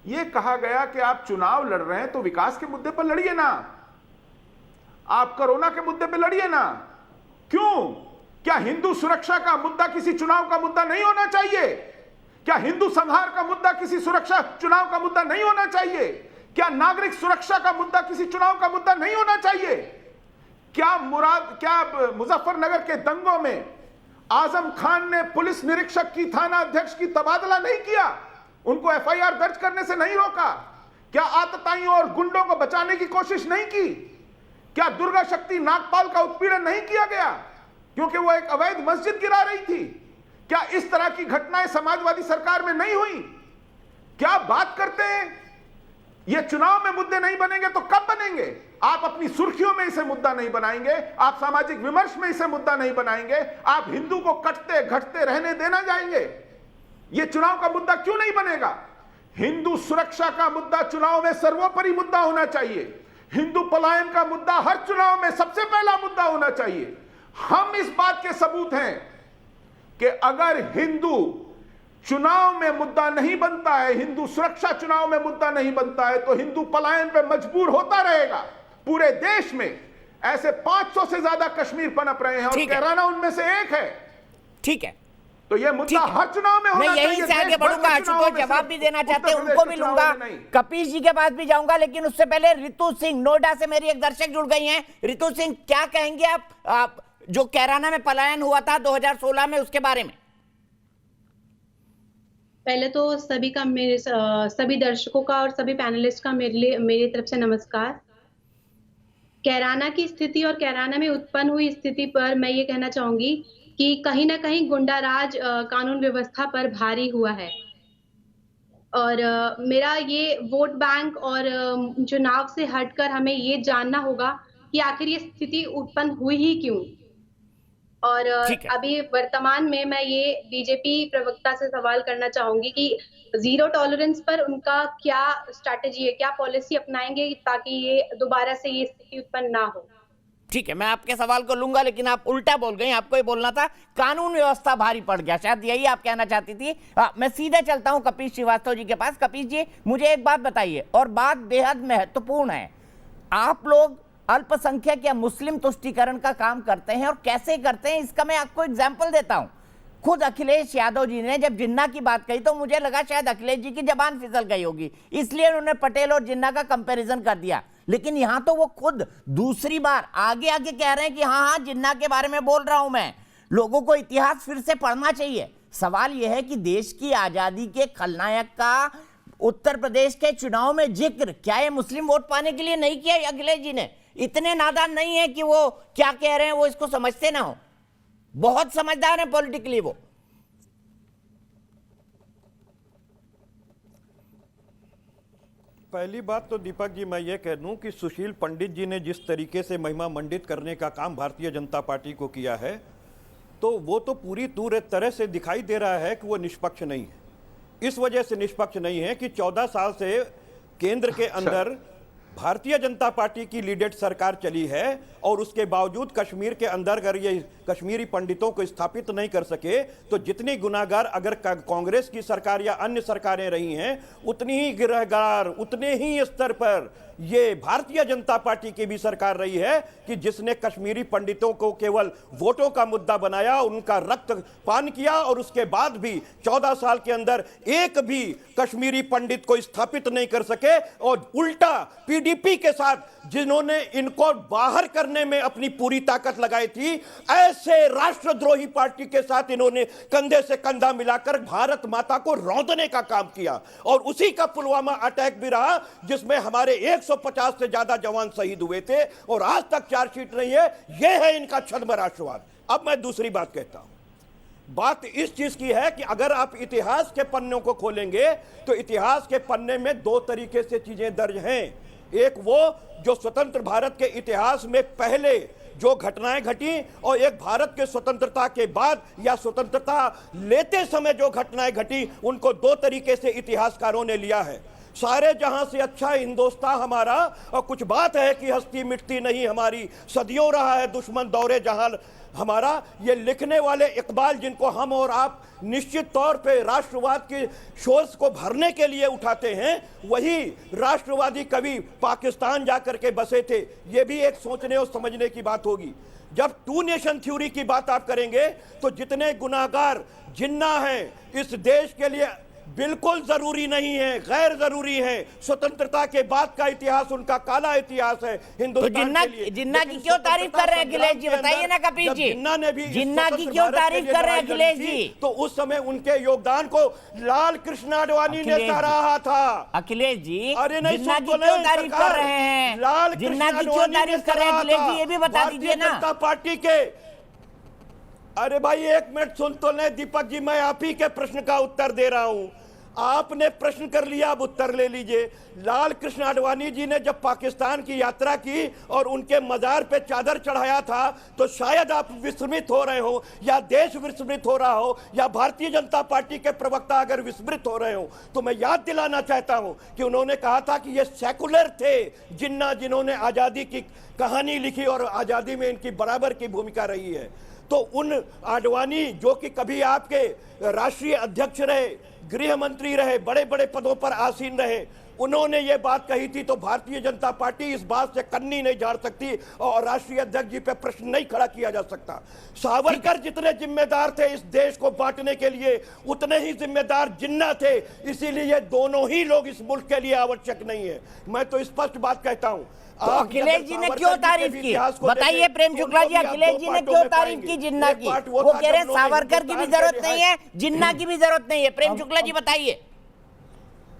यह कहा गया कि आप चुनाव लड़ रहे हैं तो विकास के मुद्दे पर लड़िए ना, आप कोरोना के मुद्दे पर लड़िए ना। क्यों? क्या हिंदू सुरक्षा का मुद्दा किसी चुनाव का मुद्दा नहीं होना चाहिए? क्या हिंदू संहार का मुद्दा किसी सुरक्षा चुनाव का मुद्दा नहीं होना चाहिए? क्या नागरिक सुरक्षा का मुद्दा किसी चुनाव का मुद्दा नहीं होना चाहिए? क्या मुजफ्फरनगर के दंगों में आजम खान ने पुलिस निरीक्षक की, थाना अध्यक्ष की तबादला नहीं किया? उनको एफआईआर दर्ज करने से नहीं रोका? क्या आतताइयों और गुंडों को बचाने की कोशिश नहीं की? क्या दुर्गा शक्ति नागपाल का उत्पीड़न नहीं किया गया क्योंकि वो एक अवैध मस्जिद गिरा रही थी? क्या इस तरह की घटनाएं समाजवादी सरकार में नहीं हुई? क्या बात करते हैं? ये चुनाव में मुद्दे नहीं बनेंगे तो कब बनेंगे? आप अपनी सुर्खियों में इसे मुद्दा नहीं बनाएंगे, आप सामाजिक विमर्श में इसे मुद्दा नहीं बनाएंगे, आप हिंदू को कटते घटते रहने देना जाएंगे। ये चुनाव का मुद्दा क्यों नहीं बनेगा? हिंदू सुरक्षा का मुद्दा चुनाव में सर्वोपरि मुद्दा होना चाहिए। हिंदू पलायन का मुद्दा हर चुनाव में सबसे पहला मुद्दा होना चाहिए। हम इस बात के सबूत हैं कि अगर हिंदू चुनाव में मुद्दा नहीं बनता है, हिंदू सुरक्षा चुनाव में मुद्दा नहीं बनता है, तो हिंदू पलायन पे मजबूर होता रहेगा। पूरे देश में ऐसे 500 से ज्यादा कश्मीर पनप रहे हैं और कैराना उनमें से एक है। ठीक है, तो ये मुद्दा हर चुनाव में होना चाहिए। मैं यहीं से आगे बढ़ूंगा। आशुतोष जवाब भी देना चाहते हैं, उनको भी लूंगा, कपीश जी के पास भी जाऊंगा, लेकिन उससे पहले रितु सिंह, नोएडा से मेरी एक दर्शक जुड़ गई हैं। रितु सिंह, क्या कहेंगे आप जो कैराना में पलायन हुआ था 2016 में, उसके बारे में? पहले तो सभी का, मेरे सभी दर्शकों का और सभी पैनलिस्ट का मेरी तरफ से नमस्कार। कैराना की स्थिति और कैराना में उत्पन्न हुई स्थिति पर मैं ये कहना चाहूंगी कि कहीं ना कहीं गुंडाराज कानून व्यवस्था पर भारी हुआ है, और मेरा ये वोट बैंक और चुनाव से हटकर हमें ये जानना होगा कि आखिर ये स्थिति उत्पन्न हुई ही क्यों। और अभी वर्तमान में मैं ये बीजेपी प्रवक्ता से सवाल करना चाहूंगी कि जीरो टॉलरेंस पर उनका क्या स्ट्रैटेजी है, क्या पॉलिसी अपनाएंगे ताकि ये दोबारा से ये स्थिति उत्पन्न ना हो। ठीक है, मैं आपके सवाल को लूंगा, लेकिन आप उल्टा बोल गए। आपको ये बोलना था कानून व्यवस्था भारी पड़ गया, शायद यही आप कहना चाहती थी। मैं सीधे चलता हूं कपीश श्रीवास्तव जी के पास। कपीश जी, मुझे एक बात बताइए, और बात बेहद महत्वपूर्ण है। आप लोग अल्पसंख्यक या मुस्लिम तुष्टीकरण का काम करते हैं, और कैसे करते हैं इसका मैं आपको एग्जाम्पल देता हूं। खुद अखिलेश यादव जी ने जब जिन्ना की बात कही तो मुझे लगा शायद अखिलेश जी की जबान फिसल गई होगी, इसलिए उन्होंने पटेल और जिन्ना का कंपैरिजन कर दिया। लेकिन यहां तो वो खुद दूसरी बार आगे आगे कह रहे हैं कि हाँ जिन्ना के बारे में बोल रहा हूं मैं, लोगों को इतिहास फिर से पढ़ना चाहिए। सवाल यह है कि देश की आजादी के खलनायक का उत्तर प्रदेश के चुनाव में जिक्र क्या ये मुस्लिम वोट पाने के लिए नहीं किया अखिलेश जी ने? इतने नादान नहीं है कि वो क्या कह रहे हैं वो इसको समझते ना हो, बहुत समझदार है पॉलिटिकली वो। पहली बात तो दीपक जी मैं ये कह दूं कि सुशील पंडित जी ने जिस तरीके से महिमा मंडित करने का काम भारतीय जनता पार्टी को किया है, तो वो तो पूरी तरह से दिखाई दे रहा है कि वो निष्पक्ष नहीं है। इस वजह से निष्पक्ष नहीं है कि 14 साल से केंद्र के अंदर भारतीय जनता पार्टी की लीडेड सरकार चली है और उसके बावजूद कश्मीर के अंदर अगर ये कश्मीरी पंडितों को स्थापित नहीं कर सके तो जितनी गुनाहगार अगर कांग्रेस की सरकार या अन्य सरकारें रही हैं उतनी ही गिरहगार उतने ही स्तर पर ये भारतीय जनता पार्टी की भी सरकार रही है कि जिसने कश्मीरी पंडितों को केवल वोटों का मुद्दा बनाया, उनका रक्त पान किया और उसके बाद भी 14 साल के अंदर एक भी कश्मीरी पंडित को स्थापित नहीं कर सके और उल्टा पीडीपी के साथ जिन्होंने इनको बाहर करने में अपनी पूरी ताकत लगाई थी, ऐसे राष्ट्रद्रोही पार्टी के साथ इन्होंने कंधे से कंधा मिलाकर भारत माता को रौंदने का काम किया और उसी का पुलवामा अटैक भी रहा जिसमें हमारे 150 से ज्यादा जवान शहीद हुए थे और आज तक चार्जशीट नहीं है। यह है इनका छद्म राष्ट्रवाद। अब मैं दूसरी बात कहता हूं, बात इस चीज की है कि अगर आप इतिहास के पन्नों को खोलेंगे तो इतिहास के पन्ने में दो तरीके से चीजें दर्ज हैं। एक वो जो स्वतंत्र भारत के इतिहास में पहले जो घटनाएं घटी और एक भारत के स्वतंत्रता के बाद या स्वतंत्रता लेते समय जो घटनाएं घटी, उनको दो तरीके से इतिहासकारों ने लिया है। सारे जहां से अच्छा हिंदुस्तान हमारा और कुछ बात है कि हस्ती मिटती नहीं हमारी, सदियों रहा है दुश्मन दौरे जहां हमारा। ये लिखने वाले इकबाल जिनको हम और आप निश्चित तौर पे राष्ट्रवाद के शोष को भरने के लिए उठाते हैं, वही राष्ट्रवादी कवि पाकिस्तान जाकर के बसे थे। ये भी एक सोचने और समझने की बात होगी। जब टू नेशन थ्योरी की बात आप करेंगे तो जितने गुनाहगार जिन्ना हैं इस देश के लिए बिल्कुल जरूरी नहीं है, गैर जरूरी है। स्वतंत्रता के बाद का इतिहास उनका काला इतिहास है हिंदुस्तान के लिए। जिन्ना की क्यों तारीफ कर रहे हैं अखिलेश जी, बताइए ना कपिल जी। जिन्ना ने भी जिन्ना की क्यों तारीफ कर रहे हैं अखिलेश जी? तो उस समय उनके योगदान को लाल कृष्ण आडवाणी ने सराहा था। अखिलेश जी, अरे नहीं, जिन्ना की क्यों तारीफ कर रहे हैं? लाल जिन्ना की क्यों तारीफ कर रहे हैं अखिलेश जी, ये भी बता दीजिए ना। जनता पार्टी के, अरे भाई एक मिनट सुन तो ले दीपक जी, मैं आप ही के प्रश्न का उत्तर दे रहा हूं। आपने प्रश्न कर लिया, अब उत्तर ले लीजिए। लाल कृष्ण आडवाणी जी ने जब पाकिस्तान की यात्रा की और उनके मजार पे चादर चढ़ाया था तो शायद आप विस्मृत हो रहे हो या देश विस्मृत हो रहा हो या भारतीय जनता पार्टी के प्रवक्ता अगर विस्मृत हो रहे हो, तो मैं याद दिलाना चाहता हूं कि उन्होंने कहा था कि ये सेकुलर थे जिन्ना, जिन्होंने आजादी की कहानी लिखी और आजादी में इनकी बराबर की भूमिका रही है। तो उन आडवाणी जो कि कभी आपके राष्ट्रीय अध्यक्ष रहे, गृह मंत्री रहे, बड़े बड़े पदों पर आसीन रहे, उन्होंने ये बात कही थी तो भारतीय जनता पार्टी इस बात से कन्नी नहीं झाड़ सकती और राष्ट्रीय अध्यक्ष जी पे प्रश्न नहीं खड़ा किया जा सकता। सावरकर जितने जिम्मेदार थे इस देश को बांटने के लिए, उतने ही जिम्मेदार जिन्ना थे। इसीलिए ये दोनों ही लोग इस मुल्क के लिए आवश्यक नहीं है। मैं तो स्पष्ट बात कहता हूं। तो अखिलेश जी ने क्यों तारीफ की, बताइए प्रेम शुक्ला जी, अखिलेश जी ने क्यों तारीफ की जिन्ना की? वो कह रहे हैं सावरकर की भी जरूरत नहीं है, जिन्ना की भी जरूरत नहीं है। प्रेम शुक्ला जी बताइए।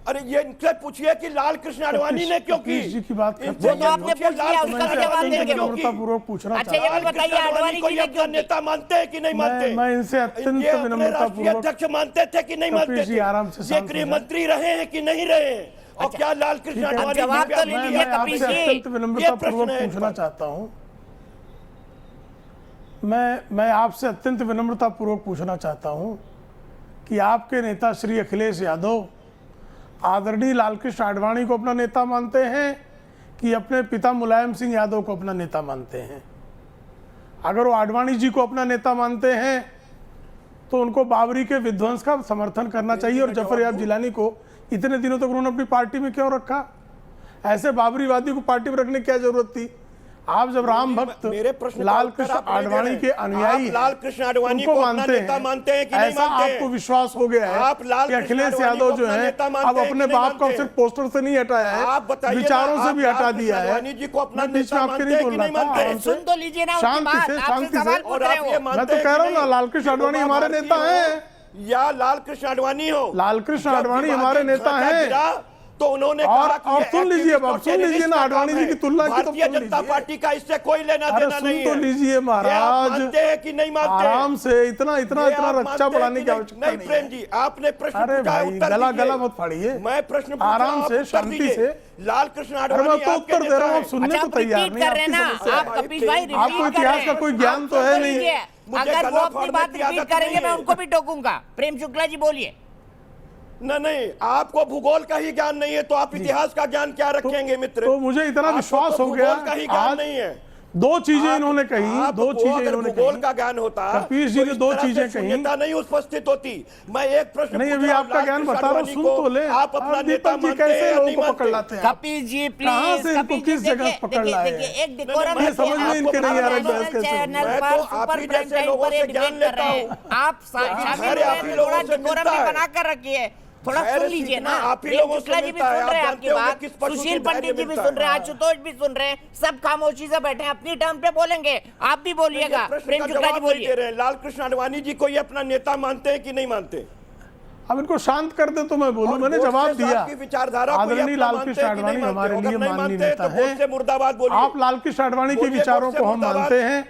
अरे ये इनसे पूछिए कि लाल कृष्ण आडवाणी ने क्यों की? जी की बात वो तो आपने पूछ लिया, उसका भी जवाब देंगे। विनम्रतापूर्वक पूछना अच्छा ये भी बताइए, आडवाणी जी ने क्यों? नेता मानते हैं कि नहीं मानते? मैं इनसे अत्यंत विनम्रतापूर्वक, अध्यक्ष मानते थे कि नहीं मानते थे? आराम से ये गृह मंत्री रहे हैं कि नहीं रहे हैं? और क्या लाल कृष्ण आडवाणी जवाब तो लीजिए कपिल जी। अत्यंत विनम्रतापूर्वक पूछना चाहता हूं, मैं आपसे अत्यंत विनम्रतापूर्वक पूछना चाहता हूं कि आपके नेता श्री अखिलेश यादव आदरणीय लालकृष्ण आडवाणी को अपना नेता मानते हैं कि अपने पिता मुलायम सिंह यादव को अपना नेता मानते हैं? अगर वो आडवाणी जी को अपना नेता मानते हैं तो उनको बाबरी के विध्वंस का समर्थन करना चाहिए और जफर याब जिलानी को इतने दिनों तक उन्होंने अपनी पार्टी में क्यों रखा? ऐसे बाबरीवादी को पार्टी में रखने की क्या जरूरत थी? आप जब राम भक्त लाल कृष्ण आडवाणी के अनुयायी लाल कृष्ण आडवाणी को को मानते हैं कि ऐसा आपको विश्वास हो गया है कि अखिलेश यादव जो है अब अपने बाप को सिर्फ पोस्टर से नहीं हटाया है, विचारों से भी हटा दिया है। बीच में आपके नहीं बोलना था, शांति से। मैं तो कह रहा हूँ ना, लाल कृष्ण आडवाणी हमारे नेता है। या लाल कृष्ण आडवाणी हो, लाल कृष्ण आडवाणी हमारे नेता हैं। तो उन्होंने और कहा कि और ये सुन लीजिए, activist और अब सुन लीजिए terrorist ना का आडवाणी काम जी है। की तुलना की तो भारतीय सुन जनता लीजिए। पार्टी का इससे कोई लेना अरे देना सुन नहीं तो है। लीजिए ये आप महाराज, मानते हैं कि नहीं मानते? आराम से इतना ये इतना आप रक्षा मानते हैं बढ़ाने कि की आवश्यकता नहीं नहीं प्रेम है। जी, आपने प्रश्न अरे पूछा, भाई, उत्तर गला दीजिए। गला मत फाड़िए, मैं प्रश्न पूछा, आराम आप से उत्तर शांति दीजिए। से। लाल कृष्ण अरे आडवाणी मैं तो आपके उत्तर दे रहा हूँ, नेता आप हैं। सुनने अच्छा, को आप तैयार रिपीट नहीं, कर रहे हैं आपकी ना, समस्या आप है। कपिल भाई आपको रिपीट कर इतिहास रहे का हैं। कोई ज्ञान तो है नहीं। मुझे अगर वो गला अपनी फाड़ने बात की रिपीट आदत करेंगे नहीं मैं है। उनको भी टोकूंगा। प्रेम शुक्ला जी बोलिए। नहीं, आपको भूगोल का ही ज्ञान नहीं है तो आप इतिहास का ज्ञान क्या रखेंगे मित्र? तो मुझे इतना आपको विश्वास तो हो गया, भूगोल का ही ज्ञान आज नहीं है। दो चीजें इन्होंने कही, दो आपको चीजें अगर इन्होंने भूगोल कही। का ज्ञान होता कपीश जी तो ने इस दो तरह से चीजें कही। शून्यता नहीं उपस्थित होती। मैं एक प्रश्न नहीं, पूछ अभी रहा हूं, आपका लाल ज्ञान कृष्ण बता रहा हूं, आडवाणी सुन को तो ले। आप अपना आप नेता दीपक जी मानते हैं कैसे या लोगों नहीं को पकड़ मानते? लाते हैं आप? कपिल जी कहाँ प्लीज, से इनको कपिल जी किस जगह देखिए, पकड़ लाए देखिए, हैं? एक डेकोरम मैं रखिए समझ में आप। इनके नहीं आ रहा है नेशनल बहस कैसे होगी। चैनल मैं पर तो सुपर आप ही प्राइम जैसे टाइम लोगों पर ये से ज्ञान डिबेट कर लेता रहे हैं। हूं। आप शामिल खैर, आप हुए ही तो लोगों थोड़ा से डेकोरम मिलता भी है। बना कर रखिए। थोड़ा खैर, सुन लीजिए सीखना ना, आप ही प्रेम लोगों से शुक्ला जी भी मिलता है। सुन रहे हैं आप आपकी जानते होंगे बात, किस पशु सुशील की पंडित जी भी धैर्य सुन रहे हैं, मिलता है। आशुतोष भी सुन रहे हैं, सब खामोशी से बैठे हैं, अपनी टर्म पे बोलेंगे। आप भी बोलिएगा। प्रेम शुक्ला जी बोलिए। लाल कृष्ण आडवाणी जी को ये अपना नेता मानते हैं कि नहीं मानते? अब इनको शांत कर दे तो मैं बोलूं। मैंने जवाब दिया। विचारधारा आदरणीय लाल कृष्ण आडवाणी हमारे लिए माननीय नेता है। मुर्दाबाद बोलिए। आप लाल कृष्ण आडवाणी के विचारों को हम मानते हैं।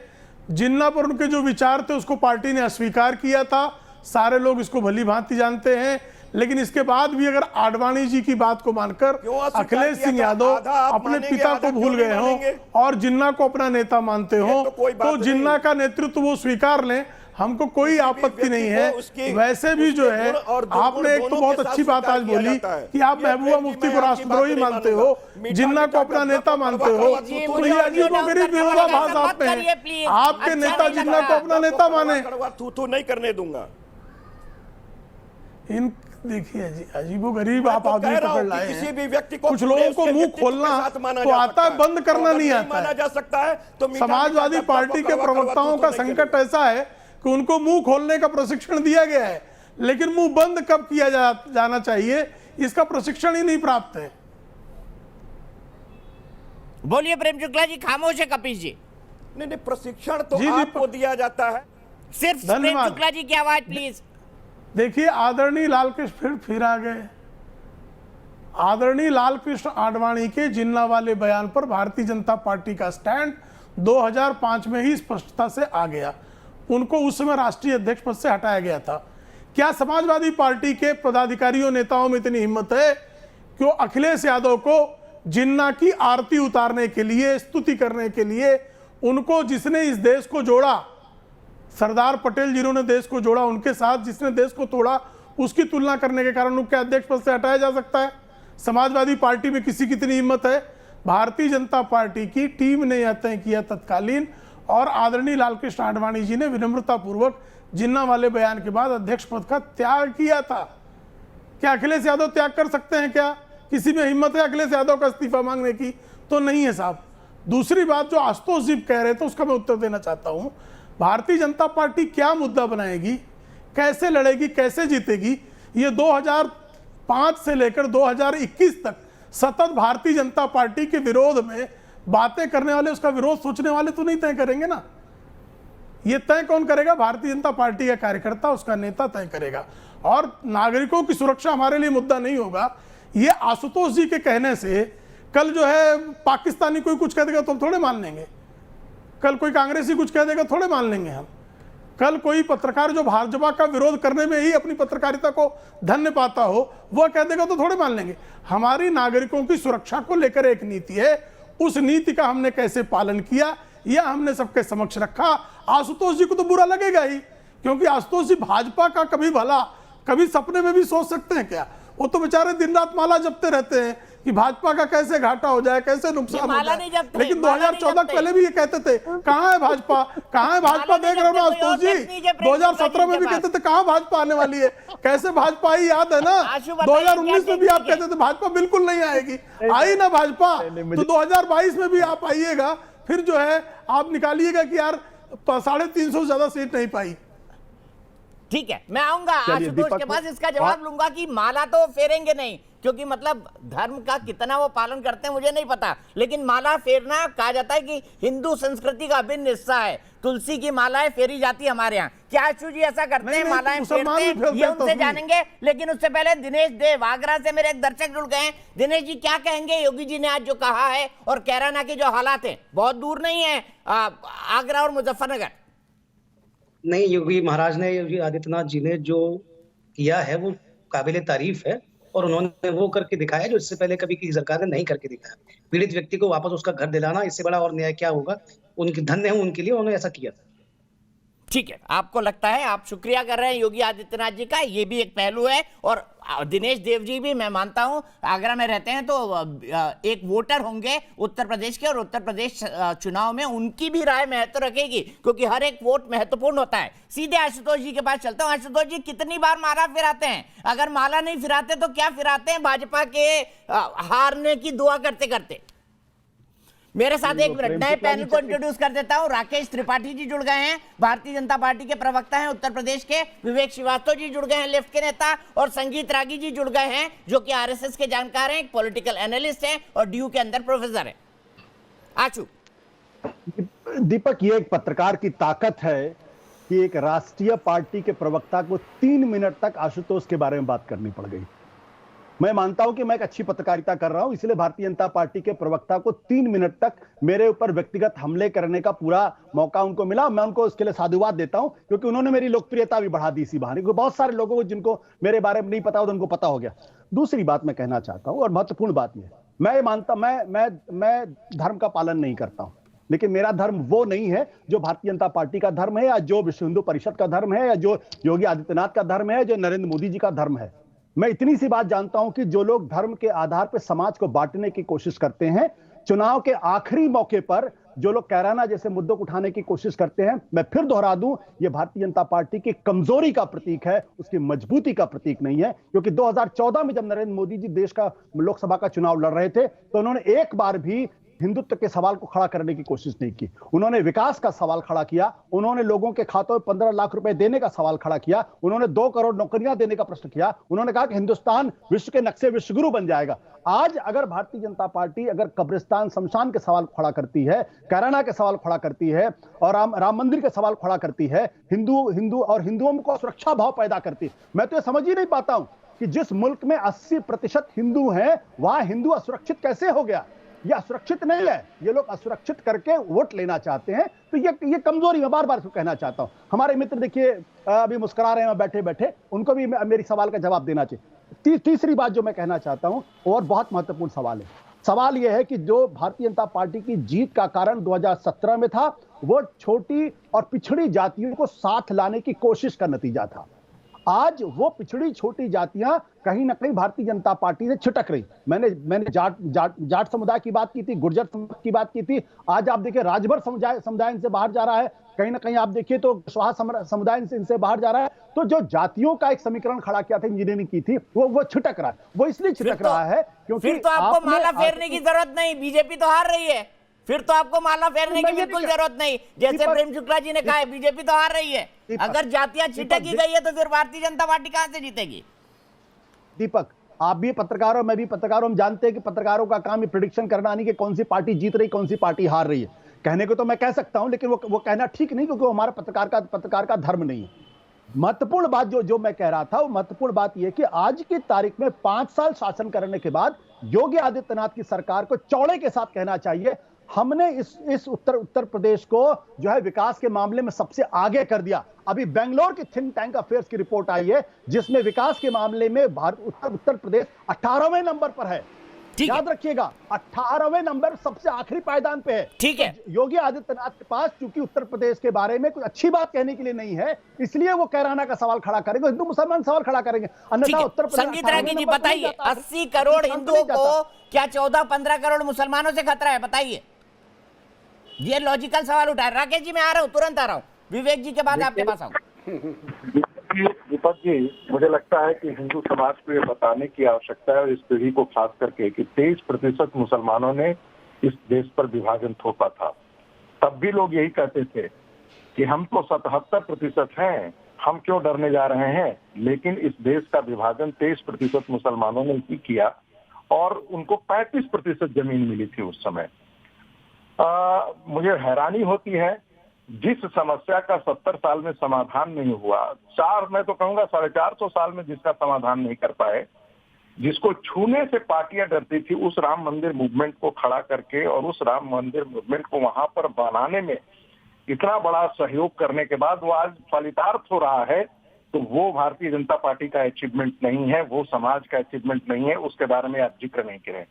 जिन्ना पर उनके जो विचार थे उसको पार्टी ने अस्वीकार किया था, सारे लोग इसको भली भांति जानते हैं। लेकिन इसके बाद भी अगर आडवाणी जी की बात को मानकर अखिलेश सिंह यादव अपने पिता को भूल गए हों और जिन्ना को अपना नेता मानते हो तो जिन्ना का नेतृत्व वो स्वीकार लें, हमको कोई आपत्ति नहीं है। वैसे भी जो है, आपने एक तो बहुत अच्छी बात आज बोली कि आप महबूबा मुफ्ती को राष्ट्रद्रोही मानते हो, जिन्ना को अपना नेता मानते हो, तो ये अजीबोगरीब विरोधाभास आप में है। आपके नेता जिन्ना को अपना नेता माने। थू नहीं करने दूंगा। इन देखिए जी, अजीबोगरीब आप आदमी पकड़ लाए हैं। किसी भी व्यक्ति को कुछ लोगों को मुंह खोलना तो आता है, बंद करना नहीं आता माना जा सकता है। तो समाजवादी पार्टी के प्रवक्ताओं का संकट ऐसा है कि उनको मुंह खोलने का प्रशिक्षण दिया गया है, लेकिन मुंह बंद कब किया जाना चाहिए इसका प्रशिक्षण ही नहीं प्राप्त है। बोलिए प्रेम शुक्ला जी। खामोश है कपिल जी। नहीं, प्रशिक्षण तो आपको दिया जाता है। सिर्फ प्रेम शुक्ला जी की आवाज प्लीज। देखिए, आदरणीय लालकृष्ण फिर आ गए। आदरणीय लालकृष्ण आडवाणी के जिन्ना वाले बयान पर भारतीय जनता पार्टी का स्टैंड 2005 में ही स्पष्टता से आ गया। उनको उस समय राष्ट्रीय अध्यक्ष पद से हटाया गया था। क्या समाजवादी पार्टी के पदाधिकारियों नेताओं में इतनी हिम्मत है कि वो अखिलेश यादव को जिन्ना की आरती उतारने के लिए, स्तुति करने के लिए, उनको जिसने इस देश को जोड़ा, सरदार पटेल जिन्होंने देश को जोड़ा, उनके साथ जिसने देश को तोड़ा, उसकी तुलना करने के कारण उनके अध्यक्ष पद से हटाया जा सकता है? समाजवादी पार्टी में किसी की इतनी हिम्मत है? भारतीय जनता पार्टी की टीम ने यह तय किया तत्कालीन, और आदरणीय लालकृष्ण आडवाणी जी ने विनम्रता पूर्वक जिन्ना वाले बयान के बाद अध्यक्ष पद का त्याग किया था। क्या अखिलेश यादव त्याग कर सकते हैं? क्या किसी में हिम्मत है अखिलेश यादव का इस्तीफा मांगने की? तो नहीं है साहब। दूसरी बात जो आशुतोष जी कह रहे थे उसका मैं उत्तर देना चाहता हूं। भारतीय जनता पार्टी क्या मुद्दा बनाएगी, कैसे लड़ेगी, कैसे जीतेगी, ये 2005 से लेकर 2021 तक सतत भारतीय जनता पार्टी के विरोध में बातें करने वाले, उसका विरोध सोचने वाले तो नहीं तय करेंगे ना। ये तय कौन करेगा? भारतीय जनता पार्टी का कार्यकर्ता, उसका नेता तय करेगा। और नागरिकों की सुरक्षा हमारे लिए मुद्दा नहीं होगा। ये आशुतोष जी के कहने से कल जो है पाकिस्तानी कोई कुछ कह देगा तो हम थोड़े मान लेंगे, कल कोई कांग्रेसी कुछ कह देगा थोड़े मान लेंगे हम, कल कोई पत्रकार जो भाजपा का विरोध करने में ही अपनी पत्रकारिता को धन्य पाता हो वह कह देगा तो थोड़े मान लेंगे। हमारी नागरिकों की सुरक्षा को लेकर एक नीति है, उस नीति का हमने कैसे पालन किया यह हमने सबके समक्ष रखा। आशुतोष जी को तो बुरा लगेगा ही, क्योंकि आशुतोष जी भाजपा का कभी भला कभी सपने में भी सोच सकते हैं क्या? वो तो बेचारे दिन रात माला जपते रहते हैं कि भाजपा का कैसे घाटा हो जाए, कैसे नुकसान हो जाए। लेकिन 2014 पहले भी ये कहते थे कहाँ है भाजपा, कहाँ है भाजपा? देख रहे हो ना आशुतोष जी, 2017 में भी कहते थे कहाँ भाजपा आने वाली है, कैसे भाजपा आई, याद है ना? 2019 में भी आप कहते थे भाजपा बिल्कुल नहीं आएगी, आई ना भाजपा। तो 2022 में भी आप आइएगा, फिर जो है आप निकालिएगा कि यार 350 से ज्यादा सीट नहीं पाई। ठीक है, मैं आऊंगा चलिए, आशुतोष दीपक के पास, इसका जवाब लूंगा कि माला तो फेरेंगे नहीं, क्योंकि मतलब धर्म का कितना वो पालन करते हैं मुझे नहीं पता, लेकिन माला फेरना कहा जाता है कि हिंदू संस्कृति का अभिन्न हिस्सा है। तुलसी की मालाएं फेरी जाती हमारे यहाँ। क्या आशु जी ऐसा करते हैं, मालाएं फेरते हैं? ये उनसे जानेंगे, लेकिन उससे पहले दिनेश देव आगरा से मेरे एक दर्शक जुड़ गए हैं। दिनेश जी, क्या कहेंगे योगी जी ने आज जो कहा है, और कैराना के जो हालात हैं, बहुत दूर नहीं है आगरा और मुजफ्फरनगर। नहीं, योगी महाराज ने, योगी आदित्यनाथ जी ने जो किया है वो काबिले तारीफ है, और उन्होंने वो करके दिखाया जो इससे पहले कभी किसी सरकार ने नहीं करके दिखाया। पीड़ित व्यक्ति को वापस उसका घर दिलाना, इससे बड़ा और न्याय क्या होगा। उनकी धन्य है उनके लिए, उन्होंने ऐसा किया था। ठीक है, आपको लगता है, आप शुक्रिया कर रहे हैं योगी आदित्यनाथ जी का, ये भी एक पहलू है। और दिनेश देव जी भी, मैं मानता हूं आगरा में रहते हैं तो एक वोटर होंगे उत्तर प्रदेश के, और उत्तर प्रदेश चुनाव में उनकी भी राय महत्व रखेगी, क्योंकि हर एक वोट महत्वपूर्ण होता है। सीधे आशुतोष जी के पास चलता हूं। आशुतोष जी, कितनी बार माला फिराते हैं? अगर माला नहीं फिराते तो क्या फिराते हैं भाजपा के हारने की दुआ करते करते? मेरे साथ एक मिनट, नए पैनल को इंट्रोड्यूस कर देता हूं। राकेश त्रिपाठी जी जुड़ गए हैं, भारतीय जनता पार्टी के प्रवक्ता हैं उत्तर प्रदेश के। विवेक श्रीवास्तव जी जुड़ गए हैं, लेफ्ट के नेता। और संगीत रागी जी जुड़ गए हैं, जो कि आरएसएस के जानकार हैं, एक पॉलिटिकल एनालिस्ट हैं और डीयू के अंदर प्रोफेसर है। आशु। दीपक, ये एक पत्रकार की ताकत है कि एक राष्ट्रीय पार्टी के प्रवक्ता को 3 मिनट तक आशुतोष के बारे में बात करनी पड़ गई। मैं मानता हूं कि मैं एक अच्छी पत्रकारिता कर रहा हूं, इसलिए भारतीय जनता पार्टी के प्रवक्ता को 3 मिनट तक मेरे ऊपर व्यक्तिगत हमले करने का पूरा मौका उनको मिला। मैं उनको इसके लिए साधुवाद देता हूं, क्योंकि उन्होंने मेरी लोकप्रियता भी बढ़ा दी इसी बहाने, क्योंकि बहुत सारे लोगों को जिनको मेरे बारे में नहीं पता उनको पता हो गया। दूसरी बात मैं कहना चाहता हूं, और महत्वपूर्ण बात यह, मैं धर्म का पालन नहीं करता हूं, लेकिन मेरा धर्म वो नहीं है जो भारतीय जनता पार्टी का धर्म है, या जो विश्व हिंदू परिषद का धर्म है, या जो योगी आदित्यनाथ का धर्म है, जो नरेंद्र मोदी जी का धर्म है। मैं इतनी सी बात जानता हूं कि जो लोग धर्म के आधार पर समाज को बांटने की कोशिश करते हैं, चुनाव के आखिरी मौके पर जो लोग कैराना जैसे मुद्दों को उठाने की कोशिश करते हैं, मैं फिर दोहरा दूं, यह भारतीय जनता पार्टी की कमजोरी का प्रतीक है, उसकी मजबूती का प्रतीक नहीं है। क्योंकि 2014 में जब नरेंद्र मोदी जी देश का लोकसभा का चुनाव लड़ रहे थे, तो उन्होंने एक बार भी हिंदुत्व के सवाल को खड़ा करने की कोशिश नहीं की। उन्होंने विकास का सवाल खड़ा किया, उन्होंने लोगों के खातों में 15 लाख रुपए देने का सवाल खड़ा किया, उन्होंने 2 करोड़ नौकरियां देने का प्रश्न किया, उन्होंने कहा कि हिंदुस्तान विश्व के नक्शे विश्वगुरु बन जाएगा। आज अगर भारतीय जनता पार्टी अगर कब्रिस्तान शमशान के सवाल खड़ा करती है, कैराना के सवाल खड़ा करती है, और राम मंदिर के सवाल खड़ा करती है, हिंदुओं को सुरक्षा भाव पैदा करती है, मैं तो ये समझ ही नहीं पाता हूं कि जिस मुल्क में 80% हिंदू हैं, वहां हिंदू असुरक्षित कैसे हो गया। यह असुरक्षित नहीं है, ये लोग असुरक्षित करके वोट लेना चाहते हैं। तो ये कमजोरी मैं बार बार कहना चाहता हूं। हमारे मित्र देखिए अभी मुस्कुरा रहे हैं बैठे बैठे, उनको भी मेरी सवाल का जवाब देना चाहिए। तीसरी बात जो मैं कहना चाहता हूं, और बहुत महत्वपूर्ण सवाल है, सवाल यह है कि जो भारतीय जनता पार्टी की जीत का कारण 2017 में था, वो छोटी और पिछड़ी जातियों को साथ लाने की कोशिश का नतीजा था। आज वो पिछड़ी छोटी जातियां कहीं ना कहीं भारतीय जनता पार्टी से छिटक रही। मैंने जाट समुदाय की बात की थी, गुर्जर समुदाय की बात की थी, आज आप देखिए राजभर समुदाय इनसे बाहर जा रहा है, कहीं ना कहीं आप देखिए तो कुशवाहा समुदाय इनसे बाहर जा रहा है। तो जो जातियों का एक समीकरण खड़ा किया था, इंजीनियरिंग की थी, वो छिटक रहा है। वो इसलिए छिटक रहा है क्योंकि फिर तो आपको माला फेरने की जरूरत नहीं, बीजेपी तो हार रही है, फिर तो आपको माला फेरने की बिल्कुल जरूरत नहीं। जैसे प्रेम शुक्ला जी ने कहा है, बीजेपी तो हार रही है। अगर जातियां छिटक ही गई है तो फिर भारतीय जनता पार्टी कहां से जीतेगी? दीपक, आप भी पत्रकार हो, मैं भी पत्रकार हूं, हम जानते हैं कि पत्रकारों का काम ये प्रेडिक्शन करना नहीं कि कौन सी पार्टी जीत रही, कौन सी पार्टी हार रही है। कहने को तो मैं कह सकता हूं, लेकिन वो कहना ठीक नहीं, क्योंकि वो हमारा पत्रकार का धर्म नहीं है। महत्वपूर्ण बात जो मैं कह रहा था, वो महत्वपूर्ण बात यह कि आज की तारीख में 5 साल शासन करने के बाद योगी आदित्यनाथ की सरकार को चौड़े के साथ कहना चाहिए, हमने इस उत्तर प्रदेश को जो है विकास के मामले में सबसे आगे कर दिया। अभी बेंगलोर की थिंक टैंक अफेयर्स की रिपोर्ट आई है, जिसमें विकास के मामले में उत्तर प्रदेश 18वें नंबर पर है। याद रखिएगा, 18वें नंबर सबसे आखिरी पायदान पे है। ठीक है, योगी आदित्यनाथ के पास चूंकि उत्तर प्रदेश के बारे में कुछ अच्छी बात कहने के लिए नहीं है, इसलिए वो कैराना का सवाल खड़ा करेंगे, हिंदू मुसलमान सवाल खड़ा करेंगे। अन्यथा उत्तर प्रदेश संगीत रागी जी बताइए, 80 करोड़ हिंदुओं को क्या 14-15 करोड़ मुसलमानों से खतरा है? बताइए, ये लॉजिकल सवाल उठा। राकेश जी मैं आ रहा हूं, तुरंत आ रहा हूं, विवेक जी के बाद आपके पास आऊंगा। दीपक जी, मुझे लगता है कि हिंदू समाज को ये बताने की आवश्यकता है, और इस पीढ़ी को खास करके, कि 23% मुसलमानों ने इस देश पर विभाजन थोपा था। तब भी लोग यही कहते थे कि हम तो 77% हैं, हम क्यों डरने जा रहे हैं? लेकिन इस देश का विभाजन 23% मुसलमानों ने ही किया और उनको 35% जमीन मिली थी उस समय। मुझे हैरानी होती है, जिस समस्या का 70 साल में समाधान नहीं हुआ, मैं तो कहूंगा 450 साल में जिसका समाधान नहीं कर पाए, जिसको छूने से पार्टियां डरती थी, उस राम मंदिर मूवमेंट को खड़ा करके और उस राम मंदिर मूवमेंट को वहां पर बनाने में इतना बड़ा सहयोग करने के बाद वो आज फलितार्थ हो रहा है, तो वो भारतीय जनता पार्टी का अचीवमेंट नहीं है, वो समाज का अचीवमेंट नहीं है, उसके बारे में आप जिक्र नहीं करें।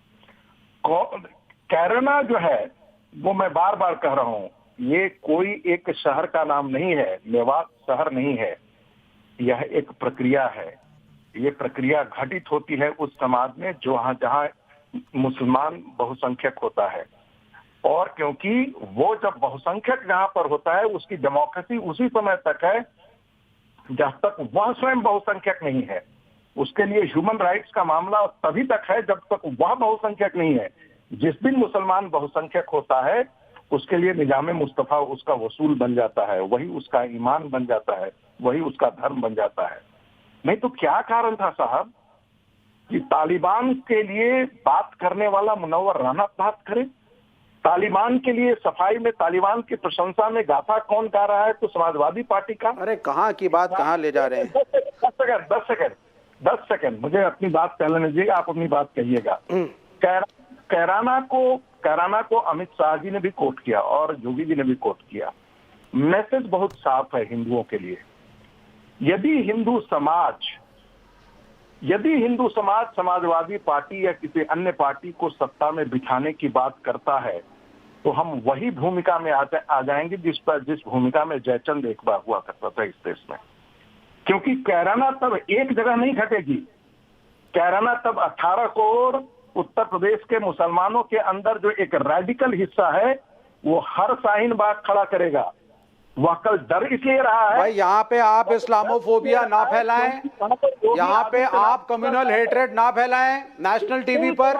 कैराना जो है वो मैं बार बार कह रहा हूं, ये कोई एक शहर का नाम नहीं है, मेवात शहर नहीं है, यह एक प्रक्रिया है। ये प्रक्रिया घटित होती है उस समाज में जहां मुसलमान बहुसंख्यक होता है, और क्योंकि वो जब बहुसंख्यक जहां पर होता है उसकी डेमोक्रेसी उसी समय तक है जब तक वह स्वयं बहुसंख्यक नहीं है। उसके लिए ह्यूमन राइट्स का मामला तभी तक है जब तक वह बहुसंख्यक नहीं है। जिस दिन मुसलमान बहुसंख्यक होता है उसके लिए निजामे मुस्तफा उसका वसूल बन जाता है, वही उसका ईमान बन जाता है, वही उसका धर्म बन जाता है। नहीं तो क्या कारण था साहब कि तालिबान के लिए बात करने वाला मुनव्वर राना बात करे? तालिबान के लिए सफाई में, तालिबान की प्रशंसा में गाथा कौन गा रहा है? तो समाजवादी पार्टी का। अरे कहाँ की बात कहाँ ले जा रहे हैं? 10 सेकंड मुझे अपनी बात कहने दीजिए, आप अपनी बात कहिएगा। कैराना को अमित शाह जी ने भी कोट किया और योगी जी ने भी कोट किया। मैसेज बहुत साफ है हिंदुओं के लिए। यदि हिंदू समाज समाजवादी पार्टी या किसी अन्य पार्टी को सत्ता में बिठाने की बात करता है तो हम वही भूमिका में आ जाएंगे जिस भूमिका में जयचंद एक बार हुआ करता था इस देश में। क्योंकि कैराना तब एक जगह नहीं घटेगी, कैराना तब 18 करोड़ उत्तर प्रदेश के मुसलमानों के अंदर जो एक रेडिकल हिस्सा है वो हर शाहीन बाग खड़ा करेगा। वह कल डर इसलिए रहा है भाई, यहाँ पे आप इस्लामोफोबिया ना फैलाएं, यहाँ पे आप कम्युनल हेट्रेड ना फैलाएं नेशनल टीवी पर,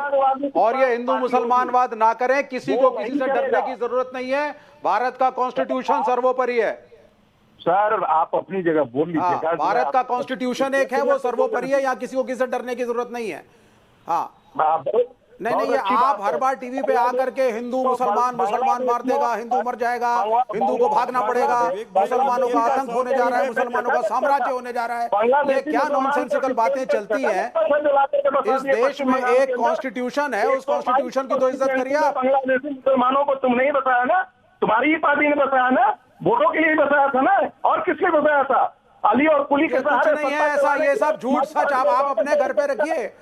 और ये हिंदू मुसलमानवाद ना करें। किसी को किसी से डरने की जरूरत नहीं है, भारत का कॉन्स्टिट्यूशन सर्वोपरि है। सर आप अपनी जगह बोल लीजिएगा। भारत का कॉन्स्टिट्यूशन एक है, वो सर्वोपरि है, यहाँ किसी को किसी से डरने की जरूरत नहीं है। हाँ नहीं, ये आप हर बार टीवी पे आकर के हिंदू मुसलमान मार देगा, हिंदू मर जाएगा, हिंदू को भागना पड़ेगा, मुसलमानों का आतंक होने जा रहा है, मुसलमानों का साम्राज्य होने जा रहा है, ये क्या नॉनसेंसिकल बातें चलती हैं। इस देश में एक कॉन्स्टिट्यूशन है, उस कॉन्स्टिट्यूशन की तो इज्जत करिए। बांग्लादेशी मुसलमानों को तुम नहीं बताया ना, तुम्हारी ही पार्टी ने बताया ना, वोटों के लिए बताया था ना, और किसने बताया था? अली और कुली के सहारे नहीं है ऐसा, ये सब झूठ सच आप अपने घर पे रखिए,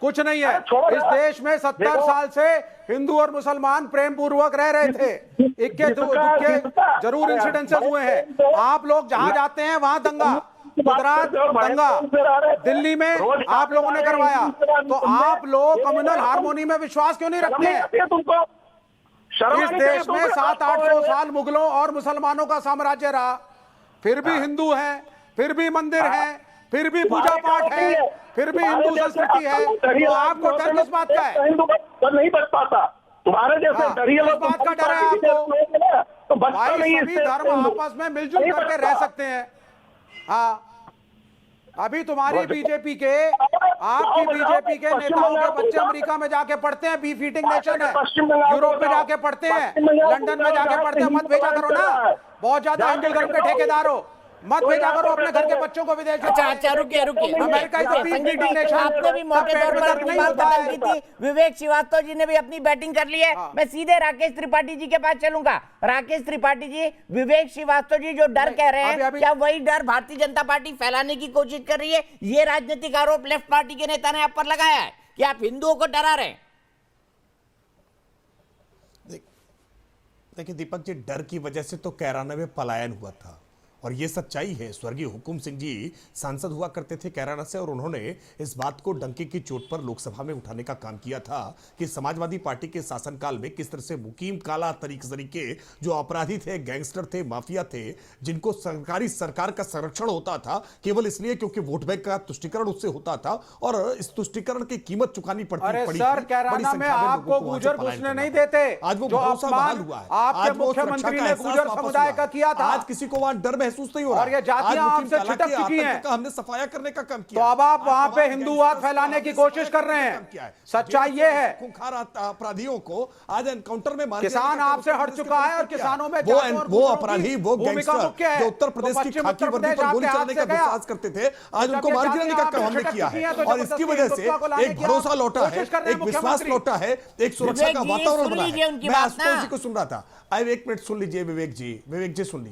कुछ नहीं है। इस देश में 70 साल से हिंदू और मुसलमान प्रेम पूर्वक रह रहे थे। इक्के दुक्के जरूर इंसिडेंसेस हुए हैं। आप लोग जहां जाते हैं वहां दंगा, गुजरात दंगा, दिल्ली में आप लोगों ने करवाया, तो आप लोग कम्युनल हार्मोनी में विश्वास क्यों नहीं रखते हैं? इस देश में 700-800 साल मुगलों और मुसलमानों का साम्राज्य रहा, फिर भी हिंदू हैं, फिर भी मंदिर हैं, फिर भी पूजा पाठ है, फिर भी हिंदू संस्कृति है, तो आपको डर किस बात का है? नहीं बच पाता तुम्हारे जैसे किस बात का डर है आपको? भाई सभी धर्म आपस में मिलजुल करके रह सकते हैं। हाँ अभी तुम्हारी बीजेपी के, आपकी बीजेपी के नेताओं के बच्चे अमेरिका में जाके पढ़ते हैं, बी फीटिंग नेशन है, यूरोप में जाके पढ़ते हैं, लंदन में जाके पढ़ते हैं। मत भेजा करो ना, बहुत ज्यादा हिंदू धर्म के ठेकेदार हो, मत भेजा करो अपने घर के बच्चों को विदेश। अच्छा रुकिए अमेरिका आपने भी मोटे तौर पर अपनी बात खत्म की थी। विवेक श्रीवास्तव जी ने भी अपनी बैटिंग कर ली है। मैं सीधे राकेश त्रिपाठी जी के पास चलूंगा। राकेश त्रिपाठी जी, विवेक श्रीवास्तव जी जो डर कह रहे हैं, क्या वही डर भारतीय जनता पार्टी फैलाने की कोशिश कर रही है? ये राजनीतिक आरोप लेफ्ट पार्टी के नेता ने आप पर लगाया है कि आप हिंदुओं को डरा रहे हैं। देखिए दीपक जी, डर की वजह से तो कैराना में पलायन हुआ था, और ये सच्चाई है। स्वर्गीय हुकुम सिंह जी सांसद हुआ करते थे कैराना से, और उन्होंने इस बात को डंके की चोट पर लोकसभा में उठाने का काम किया था कि समाजवादी पार्टी के शासनकाल में किस तरह से मुकीम काला तरीके जो अपराधी थे, गैंगस्टर थे, माफिया थे, जिनको सरकार का संरक्षण होता था केवल इसलिए क्योंकि वोट बैंक का तुष्टिकरण उससे होता था, और इस तुष्टिकरण की कीमत चुकानी पड़ती। अरे सर, कैराना में आपको गुर्जर घुसने नहीं देते। आज वो भरोसा बहाल हुआ है, आपके मुख्यमंत्री ने गुर्जर समुदाय का किया था। आज किसी को वहां डर महसूस महसूस नहीं हो रहा। और ये जातियां आपसे छिटक चुकी हैं, हमने सफाया करने का काम किया। तो अब आप वहां पे हिंदूवाद फैलाने की कोशिश कर रहे हैं। सच्चाई ये है, खूंखार अपराधियों को आज एनकाउंटर में मार किसान आपसे हट चुका है और किसानों में वो अपराधी, वो गैंगस्टर जो उत्तर प्रदेश की खाकी वर्दी पर गोली चलाने का विश्वास करते थे, आज उनको मार गिराने का काम हमने किया है। और इसकी वजह से एक भरोसा लौटा है, एक विश्वास लौटा है, एक सुरक्षा का वातावरण बना है। मैं आशुतोष जी को सुन रहा था, अब एक मिनट सुन लीजिए विवेक जी सुन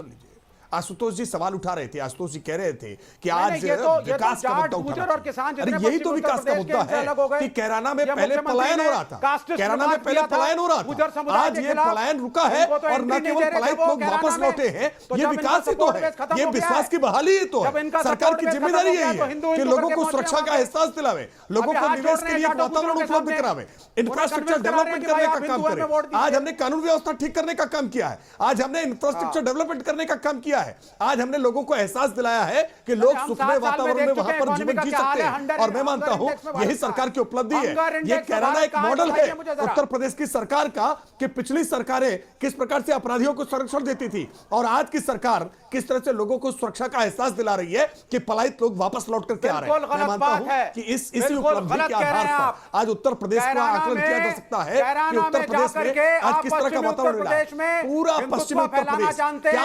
लीजिए। आशुतोष जी सवाल उठा रहे थे, आशुतोष जी कह रहे थे कि आज विकास का मुद्दा उठा रहा है। अरे यही तो विकास का मुद्दा है कि कैराना में पहले पलायन हो रहा था, कैराना में पहले पलायन हो रहा था, आज ये पलायन रुका है और न केवल पलायित लोग वापस लौटे हैं, ये विकास ही तो है, ये विश्वास की बहाली ही तो है। सरकार की जिम्मेदारी यही है कि लोगों को सुरक्षा का एहसास दिलावे, लोगों को निवेश के लिए वातावरण उपलब्ध करावे, इंफ्रास्ट्रक्चर डेवलपमेंट करने का काम करे। आज हमने कानून व्यवस्था ठीक करने का काम किया है, आज हमने इंफ्रास्ट्रक्चर डेवलपमेंट करने का काम किया है, आज हमने लोगों को एहसास दिलाया है कि लोग सुखमय वातावरण में वहां पर जीवन जी सकते हैं। और मैं मानता हूं यही सरकार की उपलब्धि है। ये कैराना एक मॉडल है उत्तर प्रदेश की सरकार का कि पिछली सरकारें किस प्रकार से अपराधियों को संरक्षण देती थी और आज की सरकार किस तरह से लोगों को सुरक्षा का एहसास दिला रही है कि पलायित लोग वापस लौट करके आ रहे हैं। मैं मानता हूं कि इसी उपलब्धि के आधार पर आज उत्तर प्रदेश का आकलन किया जा सकता है कि उत्तर प्रदेश में आज किस तरह का वातावरण मिला है। पूरा पश्चिमी उत्तर प्रदेश, क्या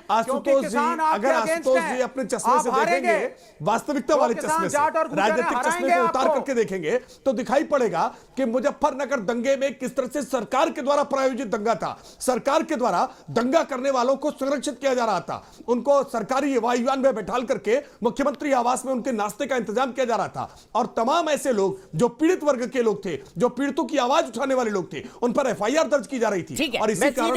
आशुतोष जी अगर आशुतोष जी अपने चश्मे से देखेंगे, वास्तविकता वाले चश्मे से, राजनीतिक चश्मे को उतार करके देखेंगे तो दिखाई पड़ेगा कि मुजफ्फरनगर दंगे में किस तरह से सरकार के द्वारा प्रायोजित दंगा था। सरकार के द्वारा दंगा करने वालों को संरक्षित किया जा रहा था, उनको सरकारी वायुयान में बैठाल करके मुख्यमंत्री आवास में उनके नाश्ते का इंतजाम किया जा रहा था। और तमाम ऐसे लोग जो पीड़ित वर्ग के लोग थे, जो पीड़ितों की आवाज उठाने वाले लोग थे, उन पर FIR दर्ज की जा रही थी। और इसी कारण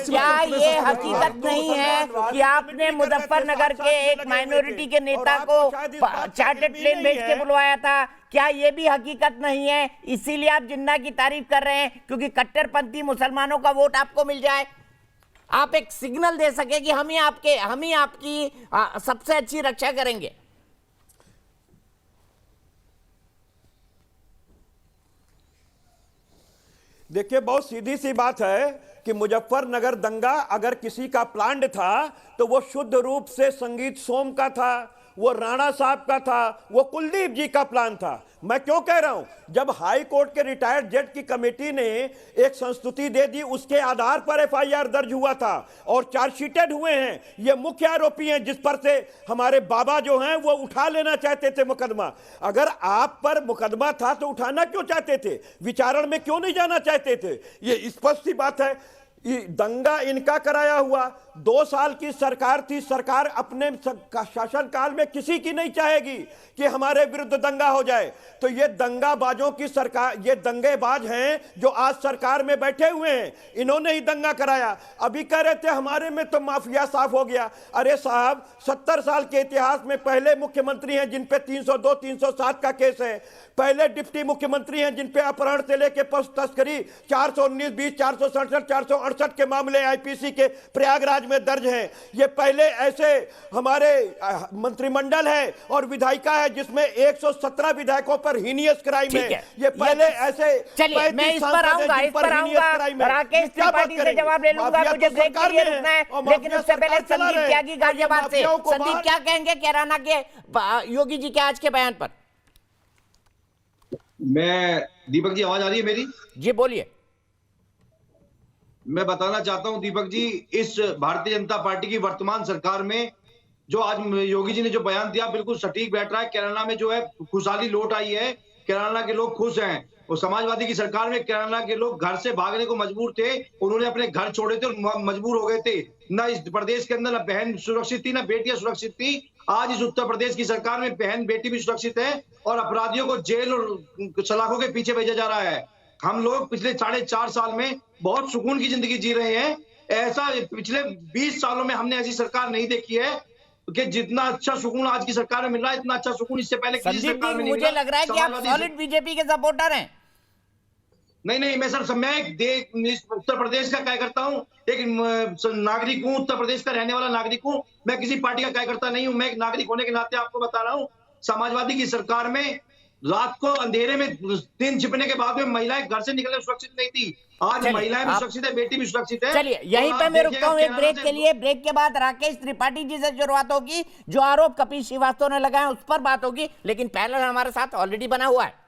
क्या ये हकीकत नहीं है कि आपने मुजफ्फरनगर के एक माइनॉरिटी के नेता को चार्टर्ड प्लेन भेज के बुलवाया था? क्या ये भी हकीकत नहीं है? इसीलिए आप जिन्ना की तारीफ कर रहे हैं क्योंकि कट्टरपंथी मुसलमानों का वोट आपको मिल जाए, आप एक सिग्नल दे सके कि हम ही आपकी सबसे अच्छी रक्षा करेंगे। देखिए, बहुत सीधी सी बात है कि मुजफ्फरनगर दंगा अगर किसी का प्लान्ड था तो वो शुद्ध रूप से संगीत सोम का था, वो राणा साहब का था, वो कुलदीप जी का प्लान था। मैं क्यों कह रहा हूं, जब हाई कोर्ट के रिटायर्ड जज की कमेटी ने एक संस्तुति दे दी, उसके आधार पर FIR दर्ज हुआ था और चार्जशीटेड हुए हैं। ये मुख्य आरोपी हैं जिस पर से हमारे बाबा जो हैं वो उठा लेना चाहते थे मुकदमा। अगर आप पर मुकदमा था तो उठाना क्यों चाहते थे, विचारण में क्यों नहीं जाना चाहते थे? ये स्पष्ट सी बात है। दंगा इनका कराया हुआ, 2 साल की सरकार थी, सरकार अपने शासनकाल में किसी की नहीं चाहेगी कि हमारे विरुद्ध दंगा हो जाए। तो ये दंगाबाजों की सरकार, ये दंगेबाज हैं जो आज सरकार में बैठे हुए हैं, इन्होंने ही दंगा कराया। अभी कह रहे थे हमारे में तो माफिया साफ हो गया। अरे साहब, 70 साल के इतिहास में पहले मुख्यमंत्री हैं जिन पे 302, 307 का केस है, पहले डिप्टी मुख्यमंत्री हैं जिन पे अपहरण से लेके पशु तस्करी 419, 20, 467, 468 के मामले IPC के प्रयागराज में दर्ज हैं। ये पहले ऐसे हमारे मंत्रिमंडल है और विधायिका है जिसमें 117 विधायकों पर हीनियस क्राइम है। ये पहले ऐसे, चलिए मैं इस पर आऊंगा राकेश त्रिपाठी से जवाब ले लूंगा, मुझे ब्रेक के लिए रुकना है, लेकिन उससे पहले संदीप त्यागी गाजियाबाद से। संदीप, क्या कहेंगे कैराना के योगी जी के आज के बयान पर? मैं, दीपक जी आवाज आ रही है मेरी? जी बोलिए। मैं बताना चाहता हूं दीपक जी, इस भारतीय जनता पार्टी की वर्तमान सरकार में जो आज योगी जी ने जो बयान दिया बिल्कुल सटीक बैठ रहा है। कैराना में जो है खुशहाली लौट आई है, कैराना के लोग खुश हैं। और समाजवादी की सरकार में कैराना के लोग घर से भागने को मजबूर थे, उन्होंने अपने घर छोड़े थे और मजबूर हो गए थे। ना इस प्रदेश के अंदर ना बहन सुरक्षित थी, ना बेटियां सुरक्षित थी। आज इस उत्तर प्रदेश की सरकार में बहन बेटी भी सुरक्षित है और अपराधियों को जेल और सलाखों के पीछे भेजा जा रहा है। हम लोग पिछले 4.5 साल में बहुत सुकून की जिंदगी जी रहे हैं। ऐसा पिछले 20 सालों में हमने ऐसी सरकार नहीं देखी है कि जितना अच्छा सुकून आज की सरकार में मिल रहा है, इतना अच्छा सुकून इससे पहले किसी सरकार में नहीं मिला। मुझे लग रहा है कि आप सॉलिड बीजेपी के सपोर्टर हैं। नहीं, मैं सर, मैं उत्तर प्रदेश का कार्यकर्ता हूँ, एक नागरिक हूँ, उत्तर प्रदेश का रहने वाला नागरिक हूँ। मैं किसी पार्टी का कार्यकर्ता नहीं हूँ। मैं एक नागरिक होने के नाते आपको बता रहा हूँ, समाजवादी की सरकार में रात को अंधेरे में दिन छिपने के बाद में महिलाएं घर से निकलने सुरक्षित नहीं थी। आज महिलाएं भी सुरक्षित है, बेटी भी सुरक्षित है। चलिए यहीं पे मैं रुकता हूँ एक ब्रेक के लिए। ब्रेक के बाद राकेश त्रिपाठी जी से शुरुआत होगी, जो आरोप कपिल श्रीवास्तव ने लगाए उस पर बात होगी, लेकिन पैनल हमारे साथ ऑलरेडी बना हुआ है।